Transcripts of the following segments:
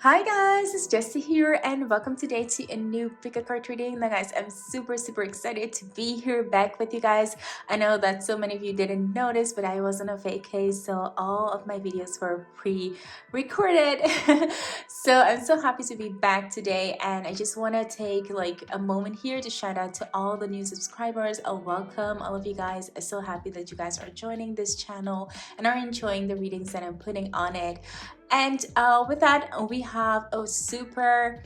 Hi guys, it's Jessy here and welcome today to a new pick a card reading. Now guys, I'm super excited to be here back with you guys. I know that so many of you didn't notice, but I was on a vacay, so all of my videos were pre-recorded. So I'm so happy to be back today, and I just want to take like a moment here to shout out to all the new subscribers. Welcome all of you guys. I'm so happy that you guys are joining this channel and are enjoying the readings that I'm putting on it. And with that, we have a super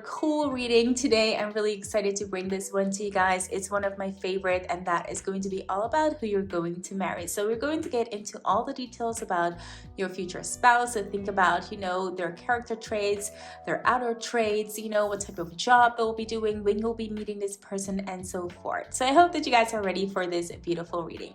cool reading today. I'm really excited to bring this one to you guys. It's one of my favorite, and that is going to be all about who you're going to marry. So we're going to get into all the details about your future spouse. So think about, their character traits, their outer traits, what type of job they'll be doing, when you'll be meeting this person, and so forth. So I hope that you guys are ready for this beautiful reading.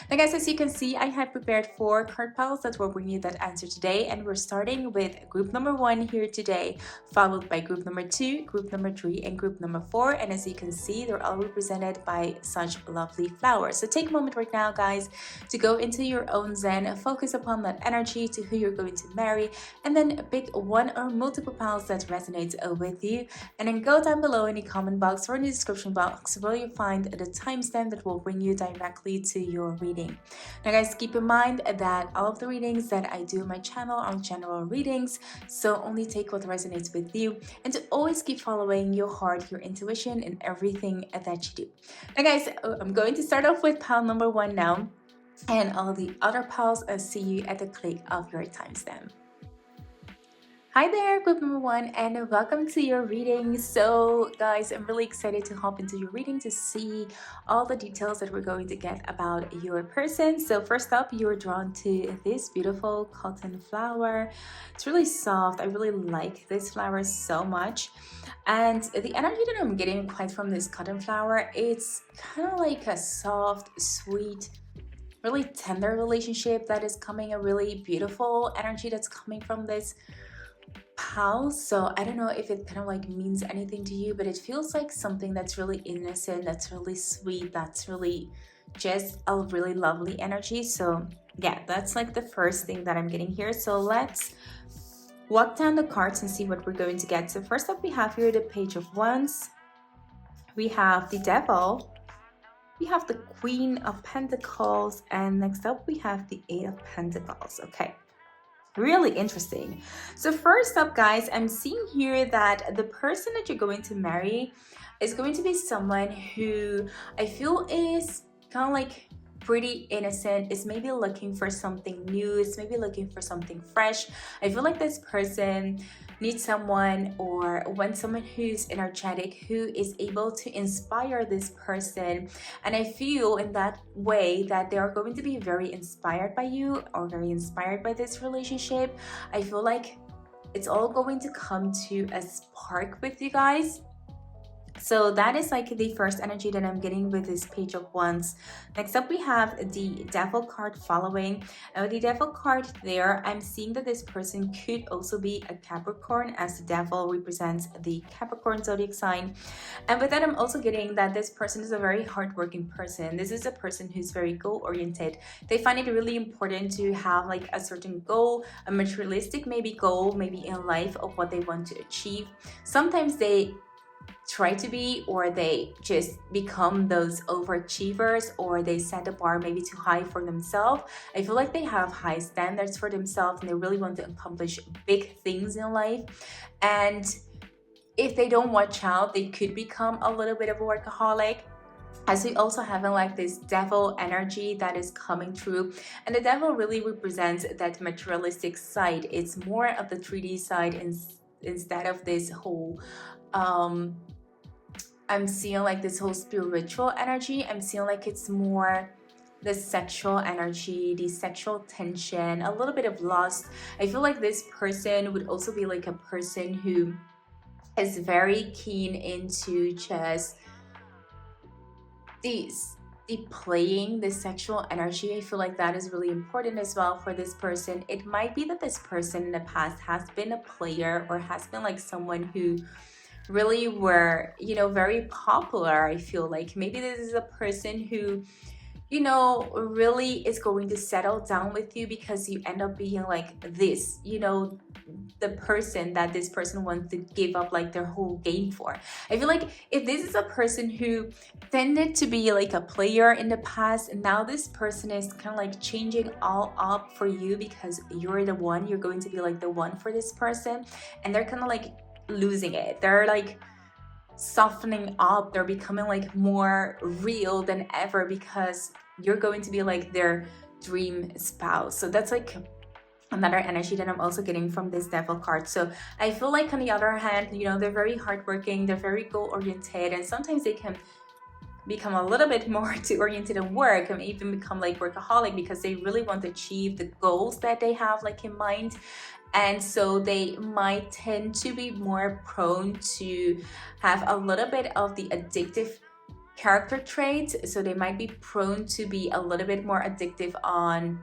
Now guys, as you can see, I have prepared 4 card piles that will bring you that answer today, and we're starting with group number 1 here today, followed by group number 2, group number 3, and group number 4. And as you can see, they're all represented by such lovely flowers. So take a moment right now, guys, to go into your own zen, focus upon that energy to who you're going to marry, and then pick one or multiple piles that resonates with you, and then go down below in the comment box or in the description box where you find the timestamp that will bring you directly to your reading. Now guys, keep in mind that all of the readings that I do on my channel are general readings, so only take what resonates with you, and to always keep following your heart, your intuition in everything that you do. Now guys, I'm going to start off with pile number 1 now, and all the other piles I'll see you at the click of your timestamp. Hi there, group number 1, and welcome to your reading. So guys, I'm really excited to hop into your reading to see all the details that we're going to get about your person. So first up, you're drawn to this beautiful cotton flower. It's really soft. I really like this flower so much. And the energy that I'm getting quite from this cotton flower, it's kind of like a soft, sweet, really tender relationship that is coming, a really beautiful energy that's coming from this house. So I don't know if it kind of like means anything to you, but it feels like something that's really innocent, that's really sweet, that's really just a really lovely energy. So yeah, that's like the first thing that I'm getting here. So let's walk down the cards and see what we're going to get. So first up, we have here the Page of Wands, we have the Devil, we have the Queen of Pentacles, and next up we have the 8 of Pentacles. Okay, really interesting. So first up, guys, I'm seeing here that the person that you're going to marry is going to be someone who I feel is kind of like pretty innocent, is maybe looking for something new, is maybe looking for something fresh. I feel like this person needs someone, or wants someone who's energetic, who is able to inspire this person. And I feel in that way that they are going to be very inspired by you, or very inspired by this relationship. I feel like it's all going to come to a spark with you guys. So that is like the first energy that I'm getting with this Page of Wands. Next up, we have the Devil card following. With the Devil card there, I'm seeing that this person could also be a Capricorn, as the Devil represents the Capricorn zodiac sign. And with that, I'm also getting that this person is a very hardworking person. This is a person who's very goal-oriented. They find it really important to have like a certain goal, a materialistic maybe goal, maybe in life, of what they want to achieve. Sometimes they try to be, or they just become those overachievers, or they set the bar maybe too high for themselves. I feel like they have high standards for themselves, and they really want to accomplish big things in life. And if they don't watch out, they could become a little bit of a workaholic, as we also have like this Devil energy that is coming through. And the Devil really represents that materialistic side. It's more of the 3D side instead of this whole I'm seeing like this whole spiritual energy. I'm seeing like it's more the sexual energy, the sexual tension, a little bit of lust. I feel like this person would also be like a person who is very keen into just the playing, the sexual energy. I feel like that is really important as well for this person. It might be that this person in the past has been a player, or has been like someone who really were, very popular. I feel like maybe this is a person who, you know, really is going to settle down with you, because you end up being like this, you know, the person that this person wants to give up like their whole game for. I feel like if this is a person who tended to be like a player in the past, and now this person is kind of like changing all up for you, because you're the one, you're going to be like the one for this person, and they're kind of like losing it. They're like softening up, they're becoming like more real than ever, because you're going to be like their dream spouse. So that's like another energy that I'm also getting from this devil card. So I feel like on the other hand, you know, they're very hardworking, they're very goal oriented, and sometimes they can become a little bit more too oriented in work, and even become like workaholic, because they really want to achieve the goals that they have like in mind. And so they might tend to be more prone to have a little bit of the addictive character traits. So they might be prone to be a little bit more addictive on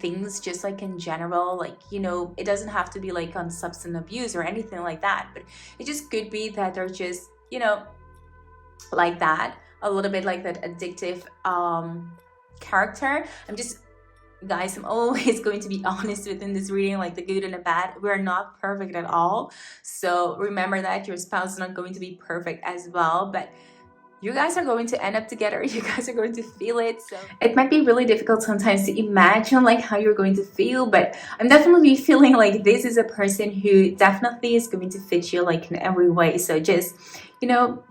things, just like in general. Like, you know, it doesn't have to be like on substance abuse or anything like that, but it just could be that they're just, you know, like that, a little bit like that addictive character. Guys, I'm always going to be honest within this reading, like the good and the bad. We're not perfect at all. So remember that your spouse is not going to be perfect as well, but you guys are going to end up together. You guys are going to feel it. So it might be really difficult sometimes to imagine like how you're going to feel, but I'm definitely feeling like this is a person who definitely is going to fit you like in every way. So just, you know,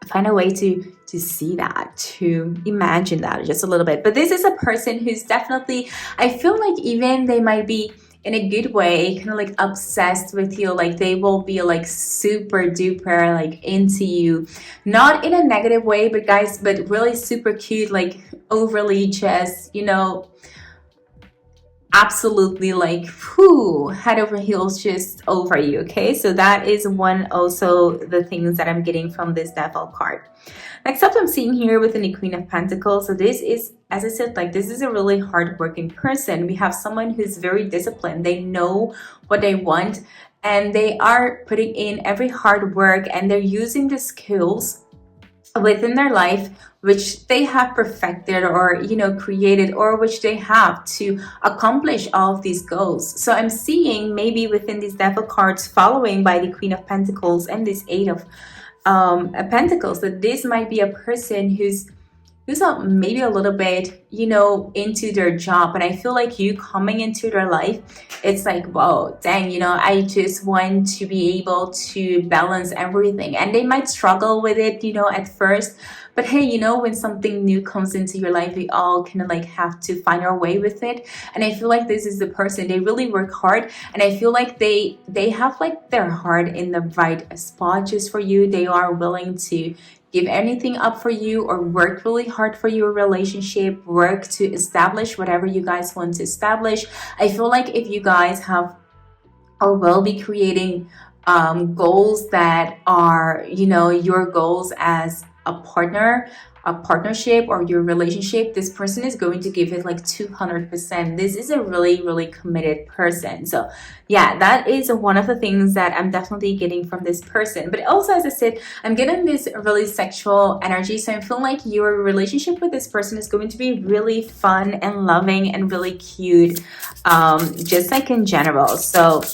find a way to see that, to imagine that just a little bit. But this is a person who's definitely, I feel like even they might be in a good way kind of like obsessed with you. Like they will be like super duper like into you, not in a negative way, but guys, but really super cute, like overly just, you know, absolutely like whoo, head over heels just over you. Okay, so that is one also the things that I'm getting from this devil card. Next up, I'm seeing here with the Queen of Pentacles. So this is, as I said, like this is a really hardworking person. We have someone who's very disciplined. They know what they want, and they are putting in every hard work, and they're using the skills within their life which they have perfected, or you know, created, or which they have to accomplish all of these goals. So I'm seeing maybe within these devil cards following by the Queen of Pentacles and this Eight of Pentacles, that this might be a person who's maybe a little bit, you know, into their job. And I feel like you coming into their life, it's like, whoa, dang, you know, I just want to be able to balance everything. And they might struggle with it, you know, at first. But hey, you know, when something new comes into your life, we all kind of like have to find our way with it. And I feel like this is the person, they really work hard. And I feel like they have like their heart in the right spot just for you. They are willing to give anything up for you, or work really hard for your relationship, work to establish whatever you guys want to establish. I feel like if you guys have or will be creating goals that are, you know, your goals as a partner, a partnership, or your relationship, this person is going to give it like 200%. This is a really, really committed person. So yeah, that is one of the things that I'm definitely getting from this person. But also, as I said, I'm getting this really sexual energy. So I feel like your relationship with this person is going to be really fun and loving and really cute, just like in general. So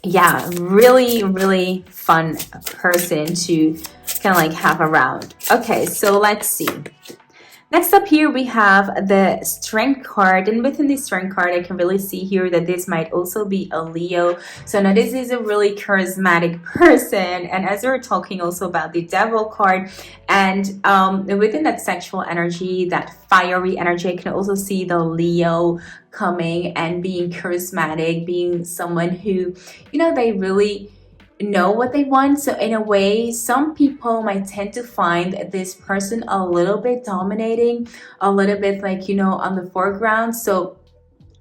yeah, really, really fun person to kind of like have around. Okay, so let's see. Next up here, we have the Strength card. And within the Strength card, I can really see here that this might also be a Leo. So now this is a really charismatic person. And as we were talking also about the Devil card, and within that sexual energy, that fiery energy, I can also see the Leo coming and being charismatic, being someone who, you know, they really know what they want. So in a way, some people might tend to find this person a little bit dominating, a little bit like, you know, on the foreground. So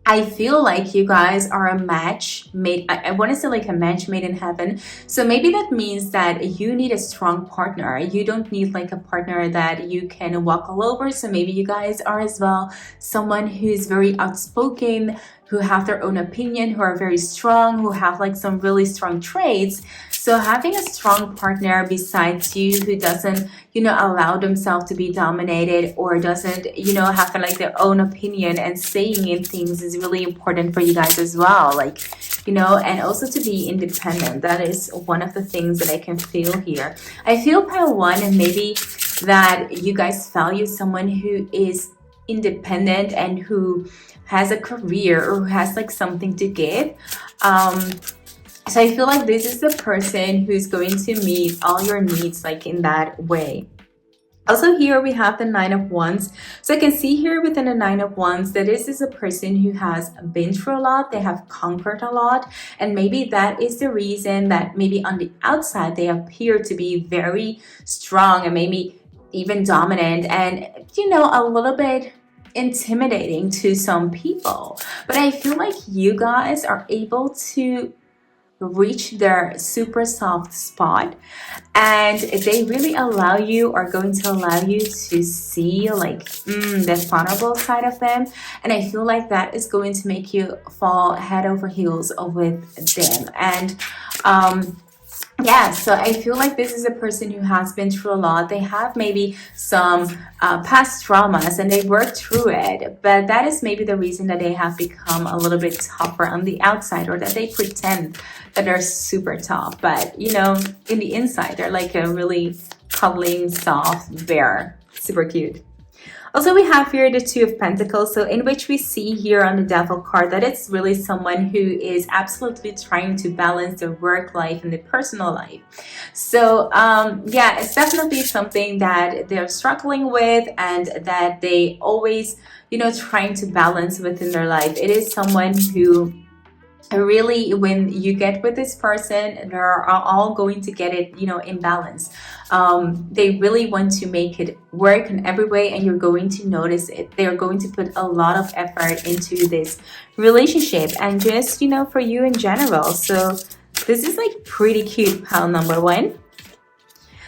I feel like you guys are a match made, I want to say like a match made in heaven. So maybe that means that you need a strong partner. You don't need like a partner that you can walk all over. So maybe you guys are as well someone who's very outspoken, who have their own opinion, who are very strong, who have like some really strong traits. So having a strong partner besides you who doesn't, allow themselves to be dominated or doesn't, have like their own opinion and saying in things is really important for you guys as well. Like, and also to be independent. That is one of the things that I can feel here. I feel pile one, and maybe that you guys value someone who is independent and who has a career or who has like something to give. So I feel like this is the person who's going to meet all your needs like in that way. Also here we have the Nine of Wands. So I can see here within the Nine of Wands that this is a person who has been through a lot. They have conquered a lot. And maybe that is the reason that maybe on the outside they appear to be very strong and maybe even dominant and, a little bit intimidating to some people. But I feel like you guys are able to reach their super soft spot, and they really are going to allow you to see like the vulnerable side of them. And I feel like that is going to make you fall head over heels with them. And yeah, so I feel like this is a person who has been through a lot. They have maybe some past traumas and they worked through it, but that is maybe the reason that they have become a little bit tougher on the outside, or that they pretend that they're super tough, but in the inside they're like a really cuddling soft bear. Super cute. Also, we have here the Two of Pentacles, so in which we see here on the Devil card that it's really someone who is absolutely trying to balance their work life and the personal life. So yeah, it's definitely something that they're struggling with and that they always, trying to balance within their life. It is someone who really, when you get with this person, they're all going to get it, in balance. They really want to make it work in every way, and you're going to notice it. They're going to put a lot of effort into this relationship, and just, for you in general. So this is like pretty cute, pile number one.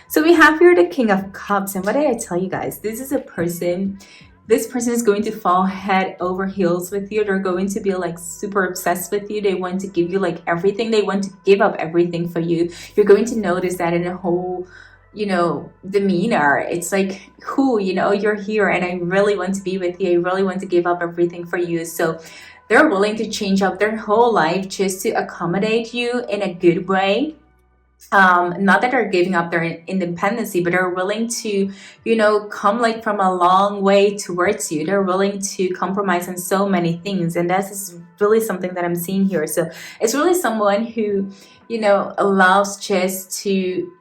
So we have here the King of Cups, and what did I tell you guys? This person is going to fall head over heels with you. They're going to be like super obsessed with you. They want to give you like everything. They want to give up everything for you. You're going to notice that in a whole, demeanor. It's like, you're here and I really want to be with you. I really want to give up everything for you. So they're willing to change up their whole life just to accommodate you in a good way. Not that they're giving up their independency, but they're willing to, come like from a long way towards you. They're willing to compromise on so many things. And that is really something that I'm seeing here. So it's really someone who, allows just to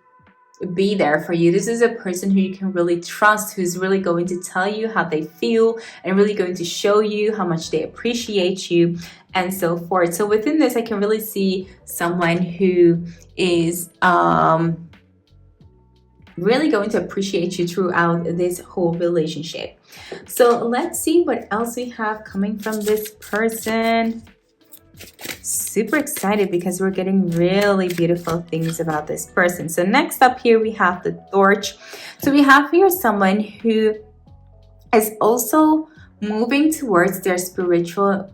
be there for you. This is a person who you can really trust, who's really going to tell you how they feel and really going to show you how much they appreciate you and so forth. So within this, I can really see someone who is really going to appreciate you throughout this whole relationship. So let's see what else we have coming from this person. Super excited because we're getting really beautiful things about this person. So next up here we have the Torch. So we have here someone who is also moving towards their spiritual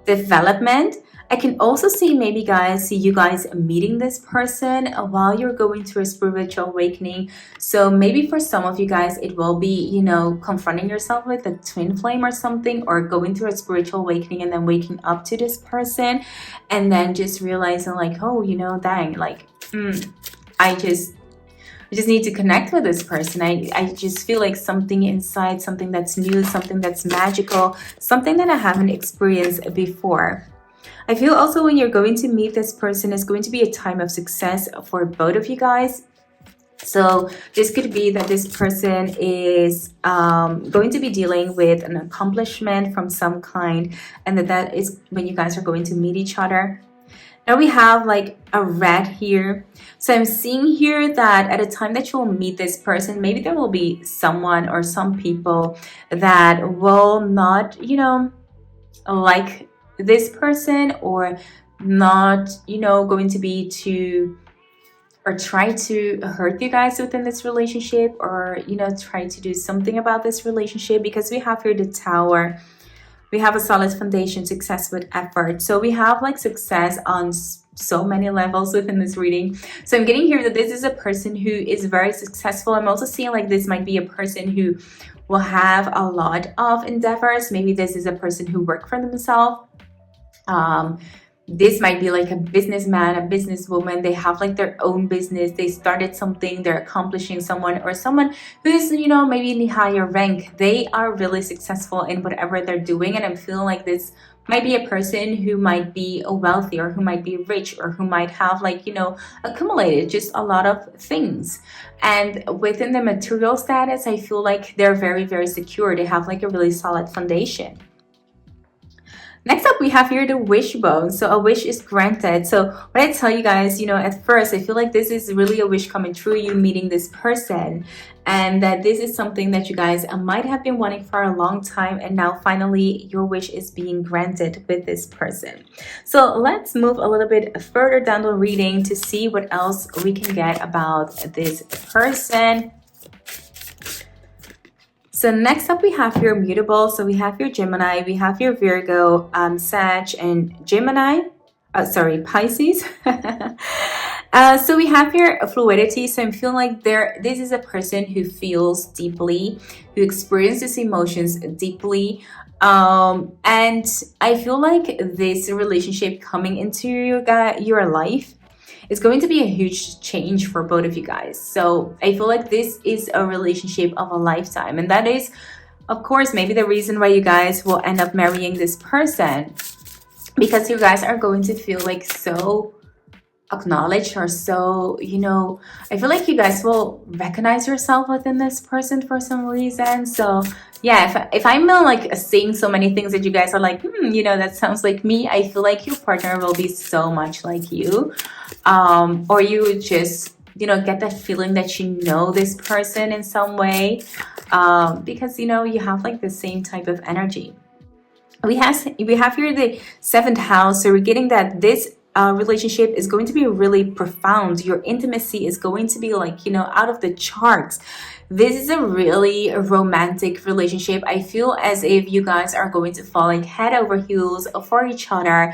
development. I can also see you guys meeting this person while you're going through a spiritual awakening. So maybe for some of you guys, it will be, confronting yourself with a twin flame or something, or going through a spiritual awakening and then waking up to this person and then just realizing like, oh, dang, like, I just need to connect with this person. I just feel like something inside, something that's new, something that's magical, something that I haven't experienced before. I feel also when you're going to meet this person, it's going to be a time of success for both of you guys. So this could be that this person is going to be dealing with an accomplishment from some kind, and that is when you guys are going to meet each other. Now we have like a red here. So I'm seeing here that at a time that you will meet this person, maybe there will be someone or some people that will not, like this person, or not, going to be or try to hurt you guys within this relationship, or, try to do something about this relationship, because we have here the Tower. We have a solid foundation, success with effort. So we have like success on so many levels within this reading. So I'm getting here that this is a person who is very successful. I'm also seeing like this might be a person who will have a lot of endeavors. Maybe this is a person who worked for themselves. This might be like a businessman, a businesswoman. They have like their own business. They started something, they're accomplishing someone, or someone who's, you know, maybe in the higher rank. They are really successful in whatever they're doing. And I'm feeling like this might be a person who might be wealthy, or who might be rich, or who might have like, you know, accumulated just a lot of things. And within the material status, I feel like they're very, very secure. They have like a really solid foundation. Next up, we have here the wishbone. So a wish is granted. So what I tell you guys, you know, at first, I feel like this is really a wish coming true, you meeting this person. And that this is something that you guys might have been wanting for a long time. And now finally, your wish is being granted with this person. So let's move a little bit further down the reading to see what else we can get about this person. So next up, we have your mutable. So we have your Gemini, we have your Virgo, Sag, and Gemini. Pisces. So we have your fluidity. So I'm feeling like this is a person who feels deeply, who experiences emotions deeply. And I feel like this relationship coming into your life is going to be a huge change for both of you guys. So I feel like this is a relationship of a lifetime. And that is, of course, maybe the reason why you guys will end up marrying this person. Because you guys are going to feel like so acknowledged, or so, you know, I feel like you guys will recognize yourself within this person for some reason. So yeah, if I'm like seeing so many things that you guys are like, you know, that sounds like me, I feel like your partner will be so much like you. Or you just, you know, get that feeling that you know this person in some way, because, you know, you have like the same type of energy. We have here the 7th house. So we're getting that this relationship is going to be really profound. Your intimacy is going to be like, you know, out of the charts. This is a really romantic relationship. I feel as if you guys are going to fall like head over heels for each other.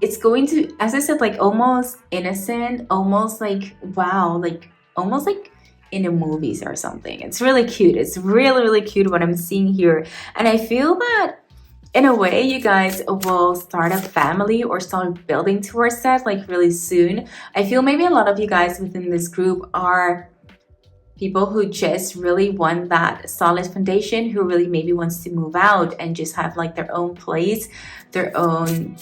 It's going to, as I said, like almost innocent, almost like, wow, like almost like in the movies or something. It's really cute. It's really, really cute what I'm seeing here. And I feel that in a way, you guys will start a family or start building towards that like really soon. I feel maybe a lot of you guys within this group are people who just really want that solid foundation, who really maybe wants to move out and just have like their own place, their own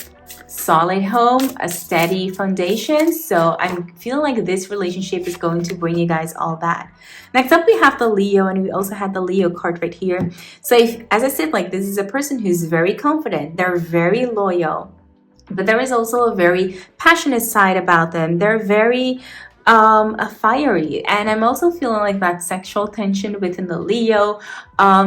solid home, a steady foundation. So I'm feeling like this relationship is going to bring you guys all that. Next up, we have the Leo, and we also had the Leo card right here. So as I said, like this is a person who's very confident. They're very loyal, but there is also a very passionate side about them. They're very fiery, and I'm also feeling like that sexual tension within the Leo.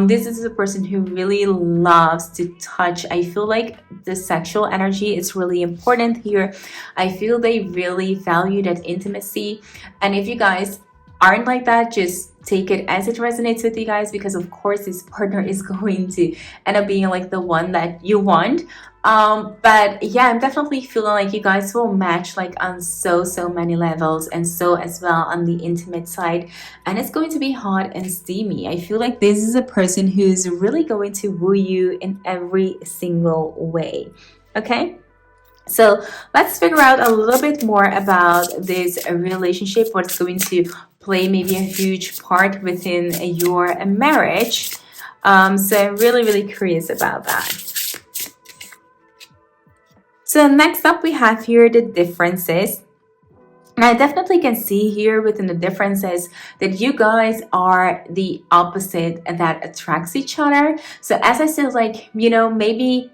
This is a person who really loves to touch. I feel like the sexual energy is really important here. I feel they really value that intimacy, and if you guys aren't like that, just take it as it resonates with you guys, because of course this partner is going to end up being like the one that you want. But yeah, I'm definitely feeling like you guys will match like on so many levels, and so as well on the intimate side, and it's going to be hot and steamy. I feel like this is a person who's really going to woo you in every single way. Okay, so let's figure out a little bit more about this relationship, what's going to play maybe a huge part within your marriage. So I'm really curious about that. So next up, we have here the differences. And I definitely can see here within the differences that you guys are the opposite that attracts each other. So as I said, like, you know, maybe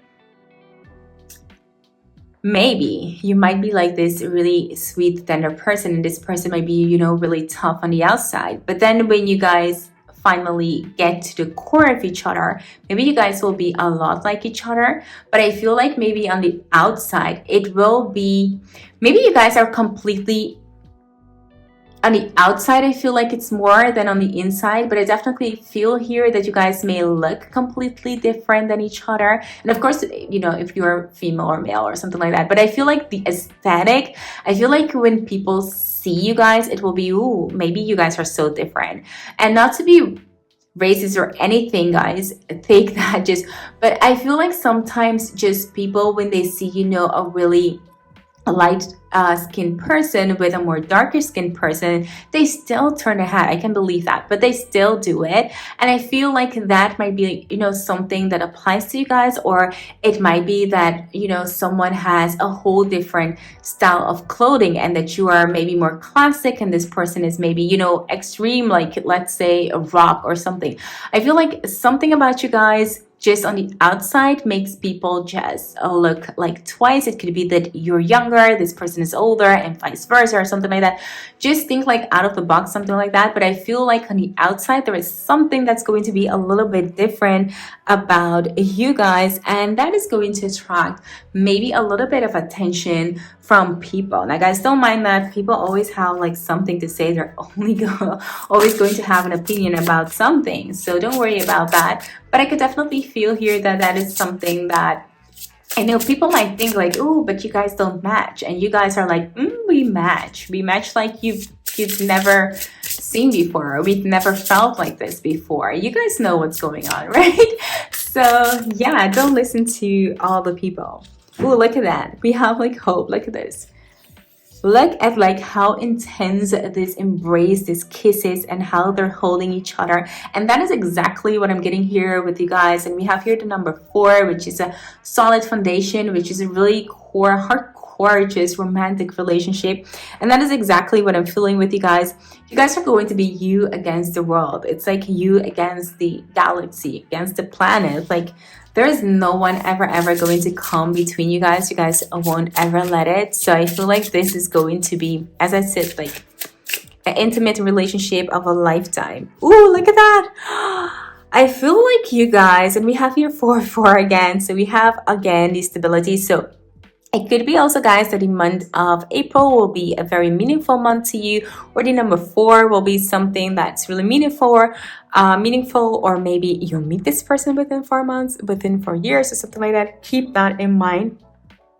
you might be like this really sweet, tender person, and this person might be, you know, really tough on the outside. But then when you guys finally get to the core of each other, maybe you guys will be a lot like each other. But I feel like maybe on the outside, it will be, maybe you guys are completely on the outside, I feel like it's more than on the inside, but I definitely feel here that you guys may look completely different than each other. And of course, you know, if you're female or male or something like that, but I feel like the aesthetic, I feel like when people see you guys, it will be, ooh, maybe you guys are so different. And not to be racist or anything, guys, take that just, but I feel like sometimes just people, when they see, you know, a really light skinned person with a more darker skinned person, they still turn their head. I can believe that, but they still do it. And I feel like that might be, you know, something that applies to you guys, or it might be that, you know, someone has a whole different style of clothing and that you are maybe more classic and this person is maybe, you know, extreme, like let's say a rock or something. I feel like something about you guys just on the outside makes people just look like twice. It could be that you're younger, this person is older, and vice versa, or something like that. Just think like out of the box, something like that. But I feel like on the outside, there is something that's going to be a little bit different about you guys, and that is going to attract maybe a little bit of attention from people. Now, guys, don't mind that people always have like something to say. They're always going to have an opinion about something, so don't worry about that. But I could definitely feel here that that is something that I know people might think like, oh, but you guys don't match, and you guys are like, we match like you've never seen before, or we've never felt like this before. You guys know what's going on, right? So yeah, don't listen to all the people. Oh, look at that. We have like hope. Look at this. Look at like how intense this embrace, this kisses, and how they're holding each other. And that is exactly what I'm getting here with you guys. And we have here the number 4, which is a solid foundation, which is a really hardcore, just romantic relationship. And that is exactly what I'm feeling with you guys. You guys are going to be you against the world. It's like you against the galaxy, against the planet. Like, there is no one ever going to come between you guys. You guys won't ever let it. So I feel like this is going to be, as I said, like an intimate relationship of a lifetime. Ooh, look at that. I feel like you guys, and we have here 4 again. So we have again the stability. So it could be also, guys, that the month of April will be a very meaningful month to you, or the number 4 will be something that's really meaningful, or maybe you'll meet this person within 4 months, within 4 years, or something like that. Keep that in mind.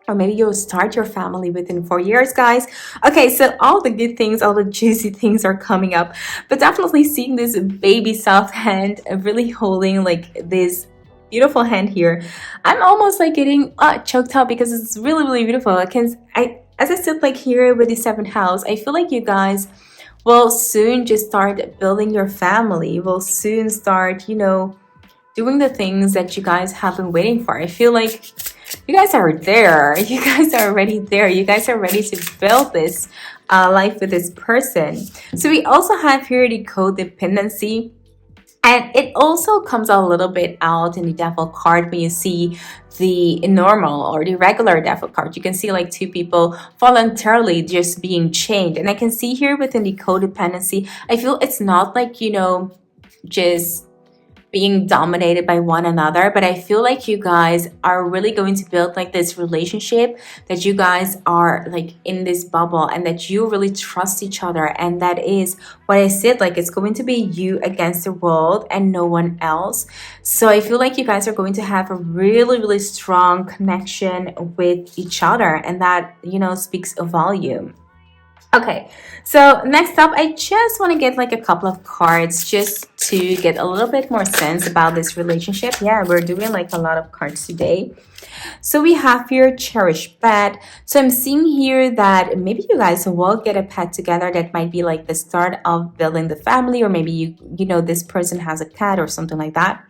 Or maybe you'll start your family within 4 years, guys. Okay, so all the good things, all the juicy things are coming up. But definitely seeing this baby soft hand really holding like this beautiful hand here. I'm almost like getting choked up because it's really beautiful. As I said, like here with the 7th house, I feel like you guys will soon just start building your family. Will soon start, you know, doing the things that you guys have been waiting for. I feel like you guys are there. You guys are already there. You guys are ready to build this life with this person. So we also have here the codependency. And it also comes a little bit out in the devil card when you see the normal or the regular devil card. You can see like 2 people voluntarily just being chained. And I can see here within the codependency, I feel it's not like, you know, just being dominated by one another, but I feel like you guys are really going to build like this relationship, that you guys are like in this bubble and that you really trust each other. And that is what I said, like it's going to be you against the world and no one else. So I feel like you guys are going to have a really strong connection with each other, and that, you know, speaks a volume. Okay, so next up, I just want to get like a couple of cards just to get a little bit more sense about this relationship. Yeah, we're doing like a lot of cards today. So we have here cherished pet. So I'm seeing here that maybe you guys will get a pet together. That might be like the start of building the family, or maybe you know this person has a cat or something like that.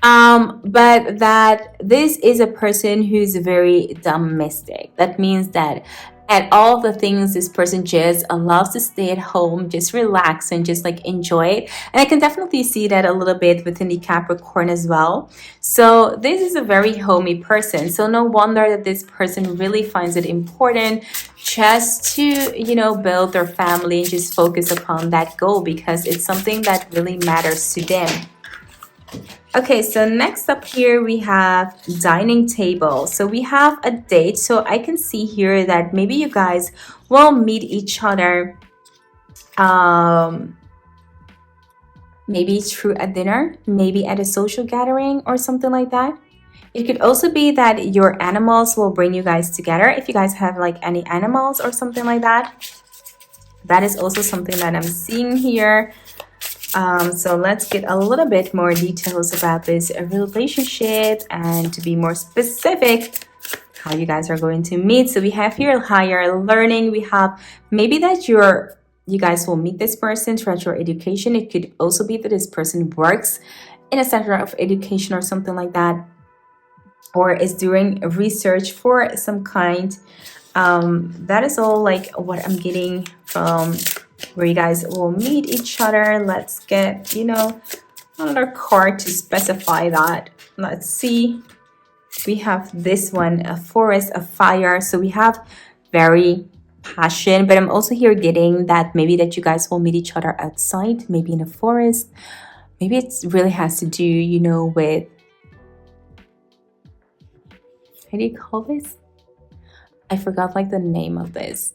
But that this is a person who's very domestic. That means that at all the things, this person just loves to stay at home, just relax and just like enjoy it. And I can definitely see that a little bit within the Capricorn as well. So this is a very homey person. So no wonder that this person really finds it important just to, you know, build their family and just focus upon that goal, because it's something that really matters to them. Okay, so next up here we have dining table. So we have a date. So I can see here that maybe you guys will meet each other um, maybe through a dinner, maybe at a social gathering or something like that. It could also be that your animals will bring you guys together. If you guys have like any animals or something like that, that is also something that I'm seeing here. So let's get a little bit more details about this relationship, and to be more specific, how you guys are going to meet. So we have here higher learning. We have maybe that you guys will meet this person throughout your education. It could also be that this person works in a center of education or something like that, or is doing research for some kind. That is all like what I'm getting from where you guys will meet each other. Let's get, another card to specify that. Let's see. We have this one, a forest, a fire. So we have very passion, but I'm also here getting that maybe that you guys will meet each other outside, maybe in a forest. Maybe it really has to do, with, how do you call this? I forgot like the name of this.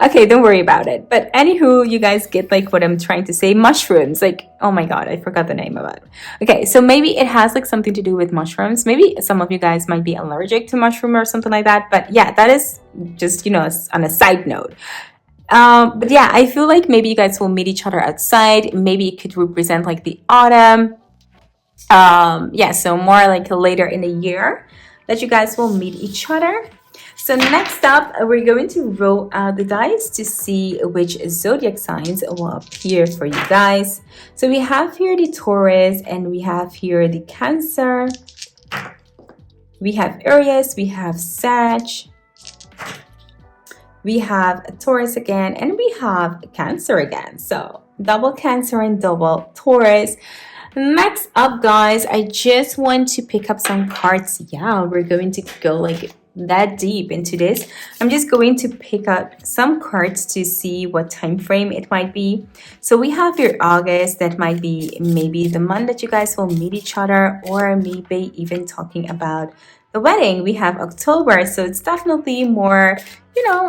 Okay, don't worry about it. But anywho, you guys get like what I'm trying to say. Mushrooms, like, oh my god, I forgot the name of it. Okay, so maybe it has like something to do with mushrooms. Maybe some of you guys might be allergic to mushroom or something like that. But yeah, that is just, on a side note. But yeah, I feel like maybe you guys will meet each other outside. Maybe it could represent like the autumn. Yeah, so more like later in the year that you guys will meet each other. So next up, we're going to roll out the dice to see which zodiac signs will appear for you guys. So we have here the Taurus, and we have here the Cancer. We have Aries, we have Sag. We have Taurus again, and we have Cancer again. So double Cancer and double Taurus. Next up, guys, I just want to pick up some cards. Yeah, we're going to go like that deep into this. I'm just going to pick up some cards to see what time frame it might be. So we have here August. That might be maybe the month that you guys will meet each other, or maybe even talking about the wedding. We have October, so it's definitely more,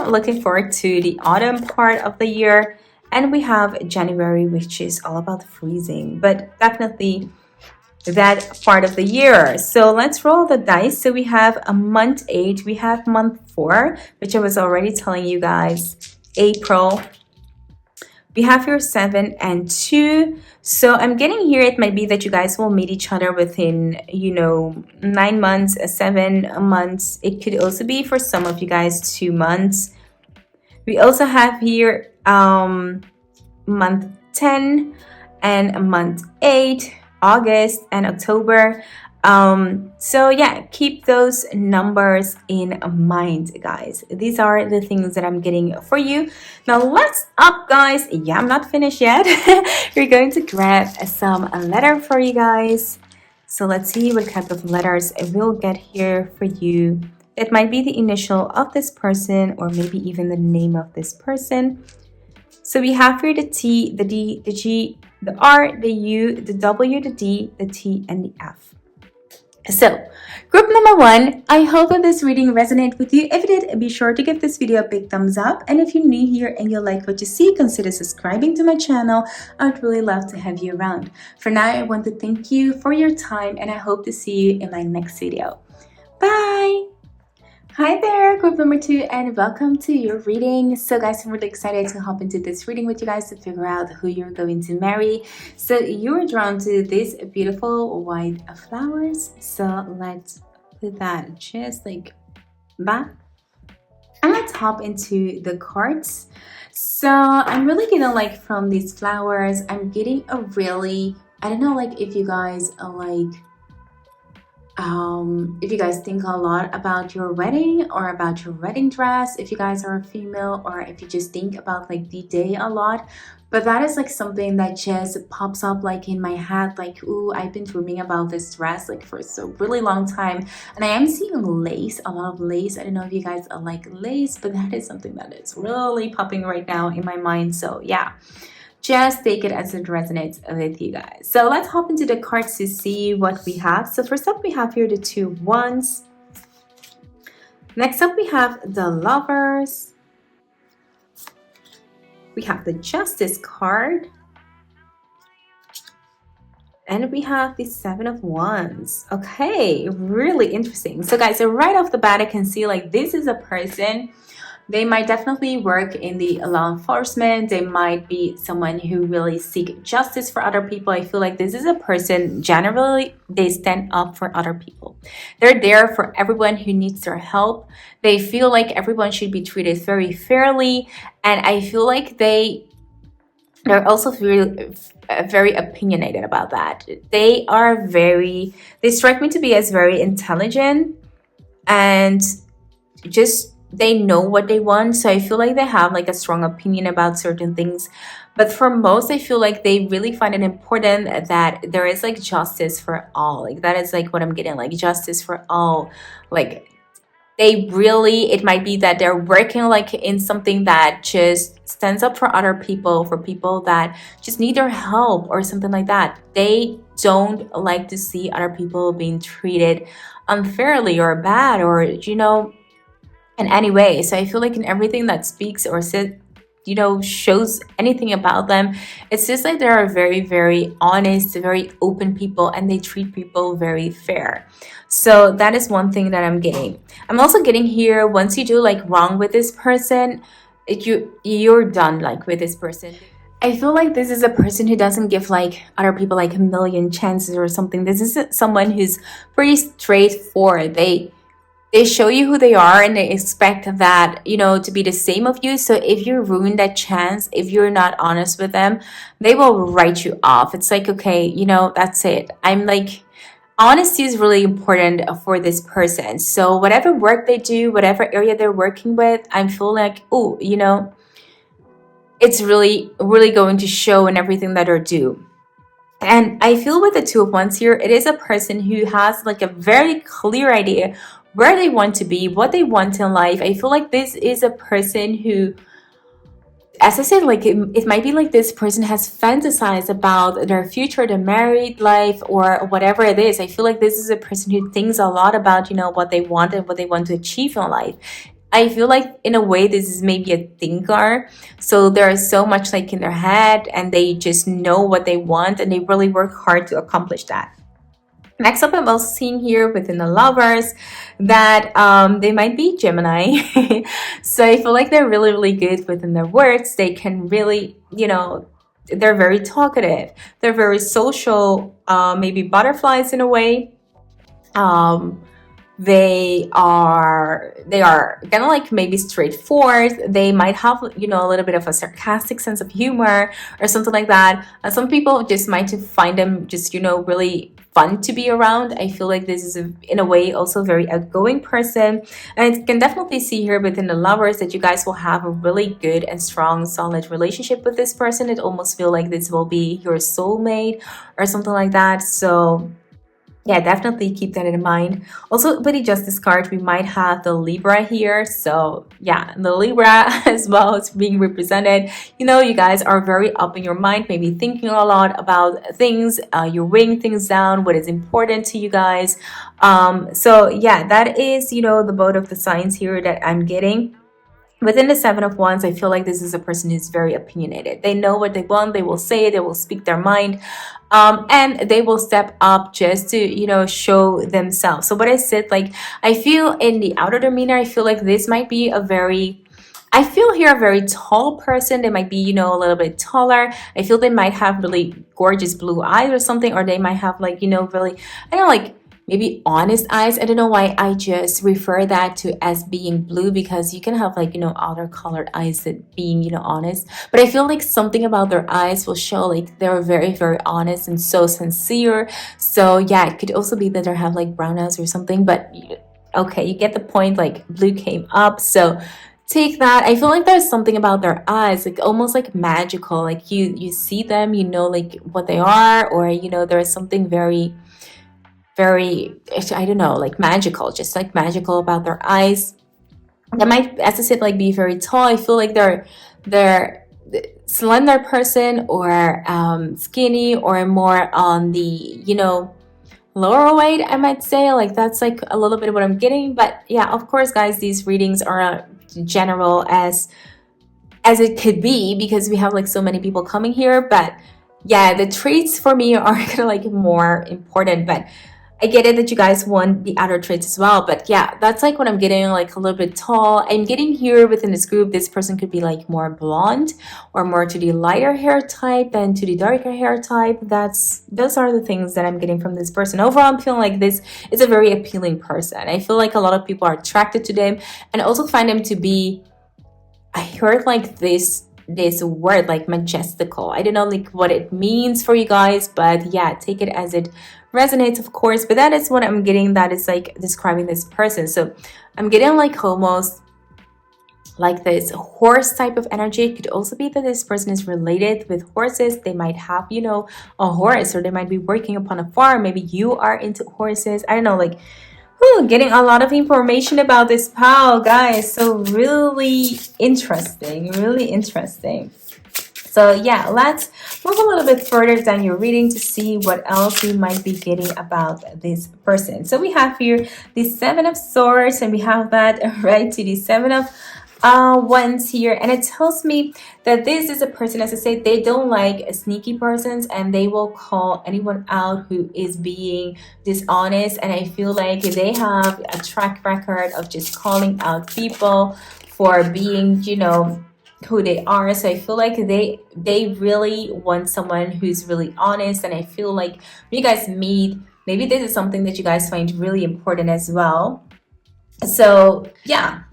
looking forward to the autumn part of the year. And we have January, which is all about freezing, but definitely that part of the year. So let's roll the dice. So we have a month 8, we have month 4, which I was already telling you guys, April. We have here 7 and 2. So I'm getting here, it might be that you guys will meet each other within, 9 months, 7 months. It could also be for some of you guys 2 months. We also have here month 10 and month 8, August and October. So yeah, keep those numbers in mind, guys. These are the things that I'm getting for you. Now let's up, guys. Yeah, I'm not finished yet. We're going to grab some letter for you guys. So let's see what type of letters we'll get here for you. It might be the initial of this person, or maybe even the name of this person. So we have here the T, the D, the G, the R, the U, the W, the D, the T, and the F. So, group number 1, I hope that this reading resonated with you. If it did, be sure to give this video a big thumbs up. And if you're new here and you like what you see, consider subscribing to my channel. I'd really love to have you around. For now, I want to thank you for your time, and I hope to see you in my next video. Bye! Hi there, group number 2, and welcome to your reading. So guys, I'm really excited to hop into this reading with you guys to figure out who you're going to marry. So you're drawn to these beautiful white flowers. So let's put that just like that. And let's hop into the cards. So I'm really getting like from these flowers, I'm getting a really, I don't know, like if you guys are like, if you guys think a lot about your wedding or about your wedding dress, if you guys are a female, or if you just think about like the day a lot. But that is like something that just pops up like in my head, like, ooh, I've been dreaming about this dress like for so really long time. And I am seeing lace, a lot of lace. I don't know if you guys like lace, but that is something that is really popping right now in my mind. So yeah, just take it as it resonates with you guys. So let's hop into the cards to see what we have. So first up, we have here the 2 of Wands. Next up, we have the Lovers. We have the Justice card. And we have the Seven of Wands. Okay, really interesting. So guys, so right off the bat, I can see like this is a person. They might definitely work in the law enforcement. They might be someone who really seek justice for other people. I feel like this is a person, generally, they stand up for other people. They're there for everyone who needs their help. They feel like everyone should be treated very fairly. And I feel like they're also very opinionated about that. They strike me to be as very intelligent and just they know what they want. So I feel like they have like a strong opinion about certain things. But for most, I feel like they really find it important that there is like justice for all. Like that is like what I'm getting, like justice for all. Like they really, it might be that they're working like in something that just stands up for other people, for people that just need their help or something like that. They don't like to see other people being treated unfairly or bad or, in any way. So I feel like in everything that speaks or says, shows anything about them, it's just like they are very, very honest, very open people, and they treat people very fair. So that is one thing that I'm getting. I'm also getting here, once you do like wrong with this person, you're done like with this person. I feel like this is a person who doesn't give like other people like a million chances or something. This is someone who's pretty straightforward. They show you who they are and they expect that, to be the same of you. So if you ruin that chance, if you're not honest with them, they will write you off. It's like, okay, that's it. I'm like, honesty is really important for this person. So whatever work they do, whatever area they're working with, I feel like, oh, it's really, really going to show in everything that they do. And I feel with the Two of Wands here, it is a person who has like a very clear idea where they want to be, what they want in life. I feel like this is a person who, as I said, like it might be like this person has fantasized about their future, their married life, or whatever it is. I feel like this is a person who thinks a lot about, what they want and what they want to achieve in life. I feel like in a way this is maybe a thinker. So there is so much like in their head and they just know what they want and they really work hard to accomplish that. Next up, I'm also seeing here within the lovers that they might be Gemini. So I feel like they're really, really good within their words. They can really, they're very talkative. They're very social, maybe butterflies in a way. They are kind of like maybe straightforward. They might have a little bit of a sarcastic sense of humor or something like that. Some people just might find them just really fun to be around. I feel like this is in a way also a very outgoing person, and I can definitely see here within the lovers that you guys will have a really good and strong solid relationship with this person. It almost feels like this will be your soulmate or something like that. So yeah, definitely keep that in mind. Also, with the Justice card, we might have the Libra here. So yeah, the Libra as well is being represented. You guys are very up in your mind, maybe thinking a lot about things. You're weighing things down, what is important to you guys. So yeah, that is, the both of the signs here that I'm getting. Within the Seven of Wands, I feel like this is a person who's very opinionated. They know what they want. They will say it. They will speak their mind. And they will step up just to, show themselves. So what I said, like, I feel in the outer demeanor, I feel like this might be I feel here a very tall person. They might be, a little bit taller. I feel they might have really gorgeous blue eyes or something. Or they might have like, really, I don't know, like, maybe honest eyes. I don't know why I just refer that to as being blue, because you can have like other colored eyes that being honest, but I feel like something about their eyes will show like they're very, very honest and so sincere. So yeah, it could also be that they have like brown eyes or something, but okay, you get the point. Like blue came up, so take that. I feel like there's something about their eyes, like almost like magical, like you see them, like what they are, or there's something very, very, I don't know, like magical, just like magical about their eyes. They might, as I said, like be very tall. I feel like they're slender person, or skinny, or more on the lower weight, I might say. Like that's like a little bit of what I'm getting. But yeah, of course guys, these readings are general, as as it could be, because we have like so many people coming here. But yeah, the traits for me are kind of like more important. But I get it that you guys want the other traits as well. But yeah, that's like what I'm getting, like a little bit tall. I'm getting here within this group, this person could be like more blonde or more to the lighter hair type than to the darker hair type. Those are the things that I'm getting from this person. Overall, I'm feeling like this is a very appealing person. I feel like a lot of people are attracted to them and also find them to be, I heard like this word like majestical. I don't know like what it means for you guys, but yeah, take it as it resonates, of course. But that is what I'm getting, that is like describing this person. So I'm getting like almost like this horse type of energy. It could also be that this person is related with horses. They might have, you know, a horse, or they might be working upon a farm. Maybe you are into horses. I don't know, like, getting a lot of information about this pal, guys. So really interesting, really interesting. So yeah, let's move a little bit further down your reading to see what else we might be getting about this person. So we have here the Seven of Swords, and we have that right to the Seven of Wands here, and it tells me that this is a person, as I said, they don't like sneaky persons, and they will call anyone out who is being dishonest. And I feel like they have a track record of just calling out people for being, you know, who they are. So I feel like they really want someone who's really honest, and I feel like when you guys meet, maybe this is something that you guys find really important as well. So yeah,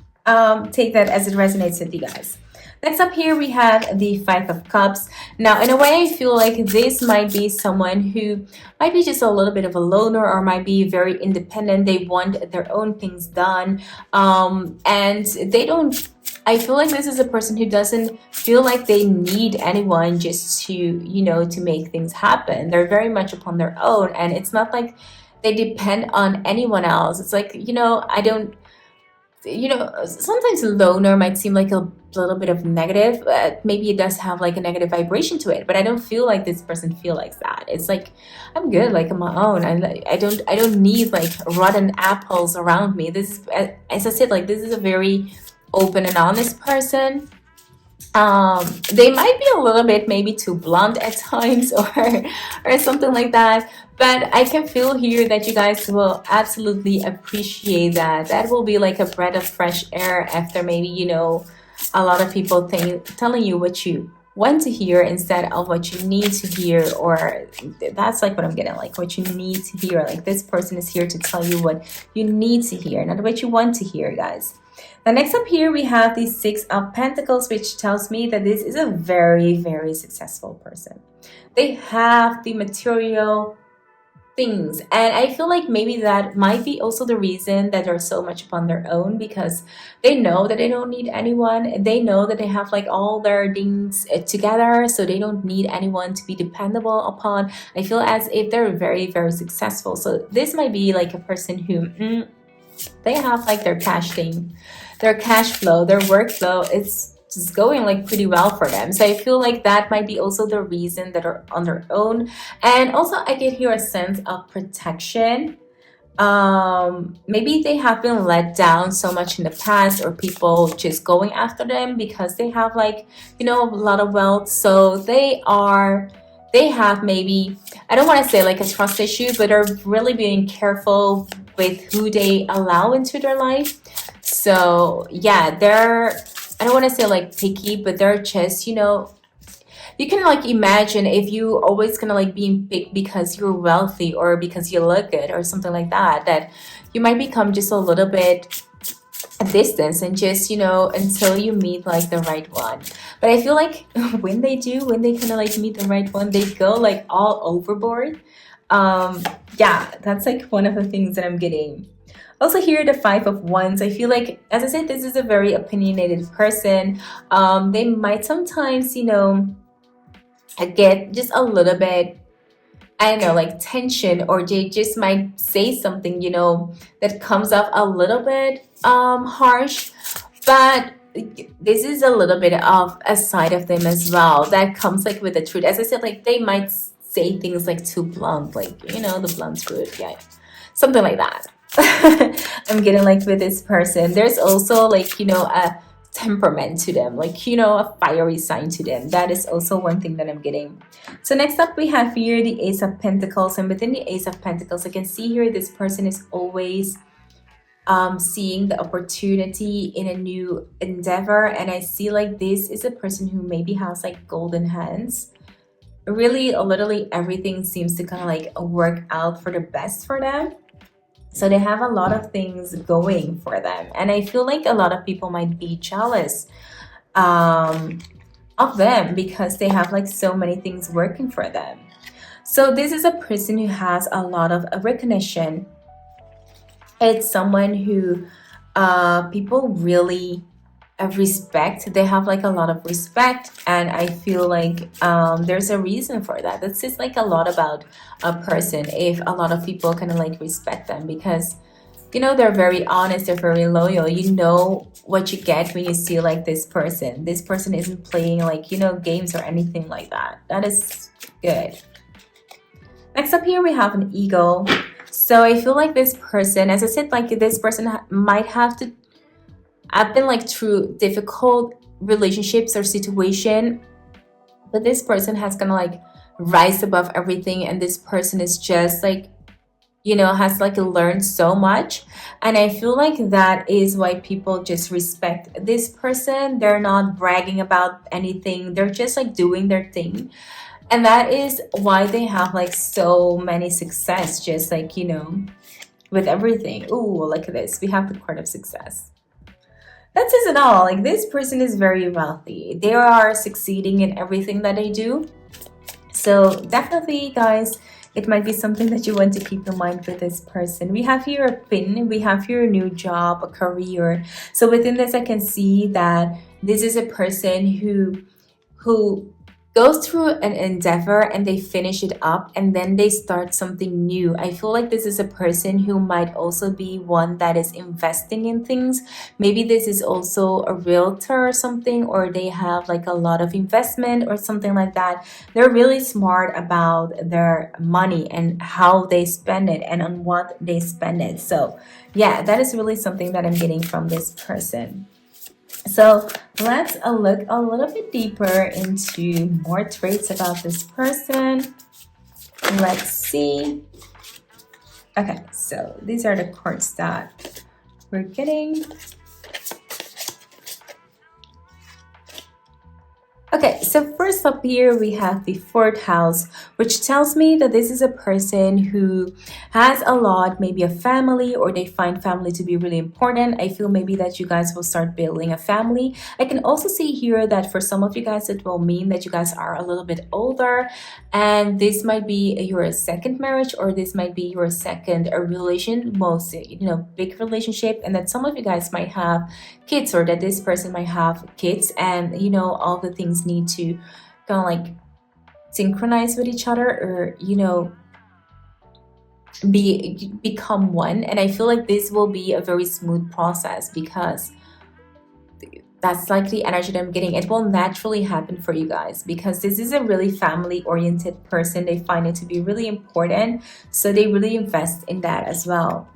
take that as it resonates with you guys. Next up here, we have the Five of Cups. Now, in a way, I feel like this might be someone who might be just a little bit of a loner, or might be very independent. They want their own things done. And they don't, I feel like this is a person who doesn't feel like they need anyone just to, you know, to make things happen. They're very much upon their own, and it's not like they depend on anyone else. It's like, you know, I don't, you know, sometimes loner might seem like a little bit of negative, but maybe it does have like a negative vibration to it. But I don't feel like this person feel like that. It's like, I'm good, like on my own. I don't need like rotten apples around me. This is, as I said, like this is a very open and honest person. They might be a little bit maybe too blunt at times, or something like that, but I can feel here that you guys will absolutely appreciate that. That will be like a breath of fresh air after maybe, you know, a lot of people telling you what you want to hear instead of what you need to hear. Or that's like what I'm getting, like what you need to hear. Like this person is here to tell you what you need to hear, not what you want to hear, guys. Now, next up here, we have the Six of Pentacles, which tells me that this is a very, very successful person. They have the material things, and I feel like maybe that might be also the reason that they're so much upon their own, because they know that they don't need anyone. They know that they have like all their things together, so they don't need anyone to be dependable upon. I feel as if they're very, very successful. So this might be like a person who they have like their cash thing, their cash flow, their workflow. It's just going like pretty well for them. So I feel like that might be also the reason that are on their own. And also I get here a sense of protection. Maybe they have been let down so much in the past, or people just going after them because they have like, you know, a lot of wealth. So they have maybe, I don't want to say like a trust issue, but they're really being careful with who they allow into their life. So yeah, I don't want to say like picky, but they're just, you know, you can like imagine if you always gonna like being picked because you're wealthy or because you look good or something like that, that you might become just a little bit a distance, and just, you know, until you meet like the right one. But I feel like when they kind of like meet the right one, they go like all overboard. Yeah, that's like one of the things that I'm getting. Also here, the Five of Wands. I feel like, as I said, this is a very opinionated person. They might sometimes, you know, get just a little bit, I don't know, like tension, or they just might say something, you know, that comes off a little bit harsh. But this is a little bit of a side of them as well that comes like with the truth. As I said, like they might say things like too blunt, like, you know, the blunt truth, yeah, something like that. I'm getting like with this person, there's also like, you know, a temperament to them, like, a fiery sign to them. That is also one thing that I'm getting. So next up we have here the Ace of Pentacles, and within the Ace of Pentacles, I can see here this person is always seeing the opportunity in a new endeavor, and I see like this is a person who maybe has like golden hands. Really, literally everything seems to kind of like work out for the best for them. So they have a lot of things going for them, and I feel like a lot of people might be jealous of them because they have like so many things working for them. So this is a person who has a lot of recognition. It's someone who people really respect. They have like a lot of respect, and I feel like there's a reason for that. That's just like a lot about a person if a lot of people kind of like respect them, because they're very honest, they're very loyal. You know what you get when you see like this person. This person isn't playing like games or anything like that. That is good. Next up here we have an Eagle. So I feel like this person, as I said, like this person might have to I've been like through difficult relationships or situation, but this person has gonna like rise above everything, and this person is just like has like learned so much, and I feel like that is why people just respect this person. They're not bragging about anything, they're just like doing their thing, and that is why they have like so many success, just like with everything. Ooh, look at this, we have the card of success. That says it all. Like this person is very wealthy. They are succeeding in everything that they do. So definitely, guys, it might be something that you want to keep in mind with this person. We have here a pin. We have here a new job, a career. So within this, I can see that this is a person who goes through an endeavor and they finish it up, and then they start something new. I feel like this is a person who might also be one that is investing in things. Maybe this is also a realtor or something, or they have like a lot of investment or something like that. They're really smart about their money and how they spend it and on what they spend it. So yeah, that is really something that I'm getting from this person. So let's look a little bit deeper into more traits about this person. Let's see. Okay, so these are the cards that we're getting. Okay, so first up here we have the 4th house, which tells me that this is a person who has a lot, maybe a family, or they find family to be really important. I feel maybe that you guys will start building a family. I can also see here that for some of you guys, it will mean that you guys are a little bit older, and this might be your second marriage, or this might be your second most big relationship, and that some of you guys might have kids, or that this person might have kids, and all the things need to kind of like synchronize with each other, or become one. And I feel like this will be a very smooth process, because that's like the energy that I'm getting. It will naturally happen for you guys, because this is a really family oriented person. They find it to be really important, so they really invest in that as well.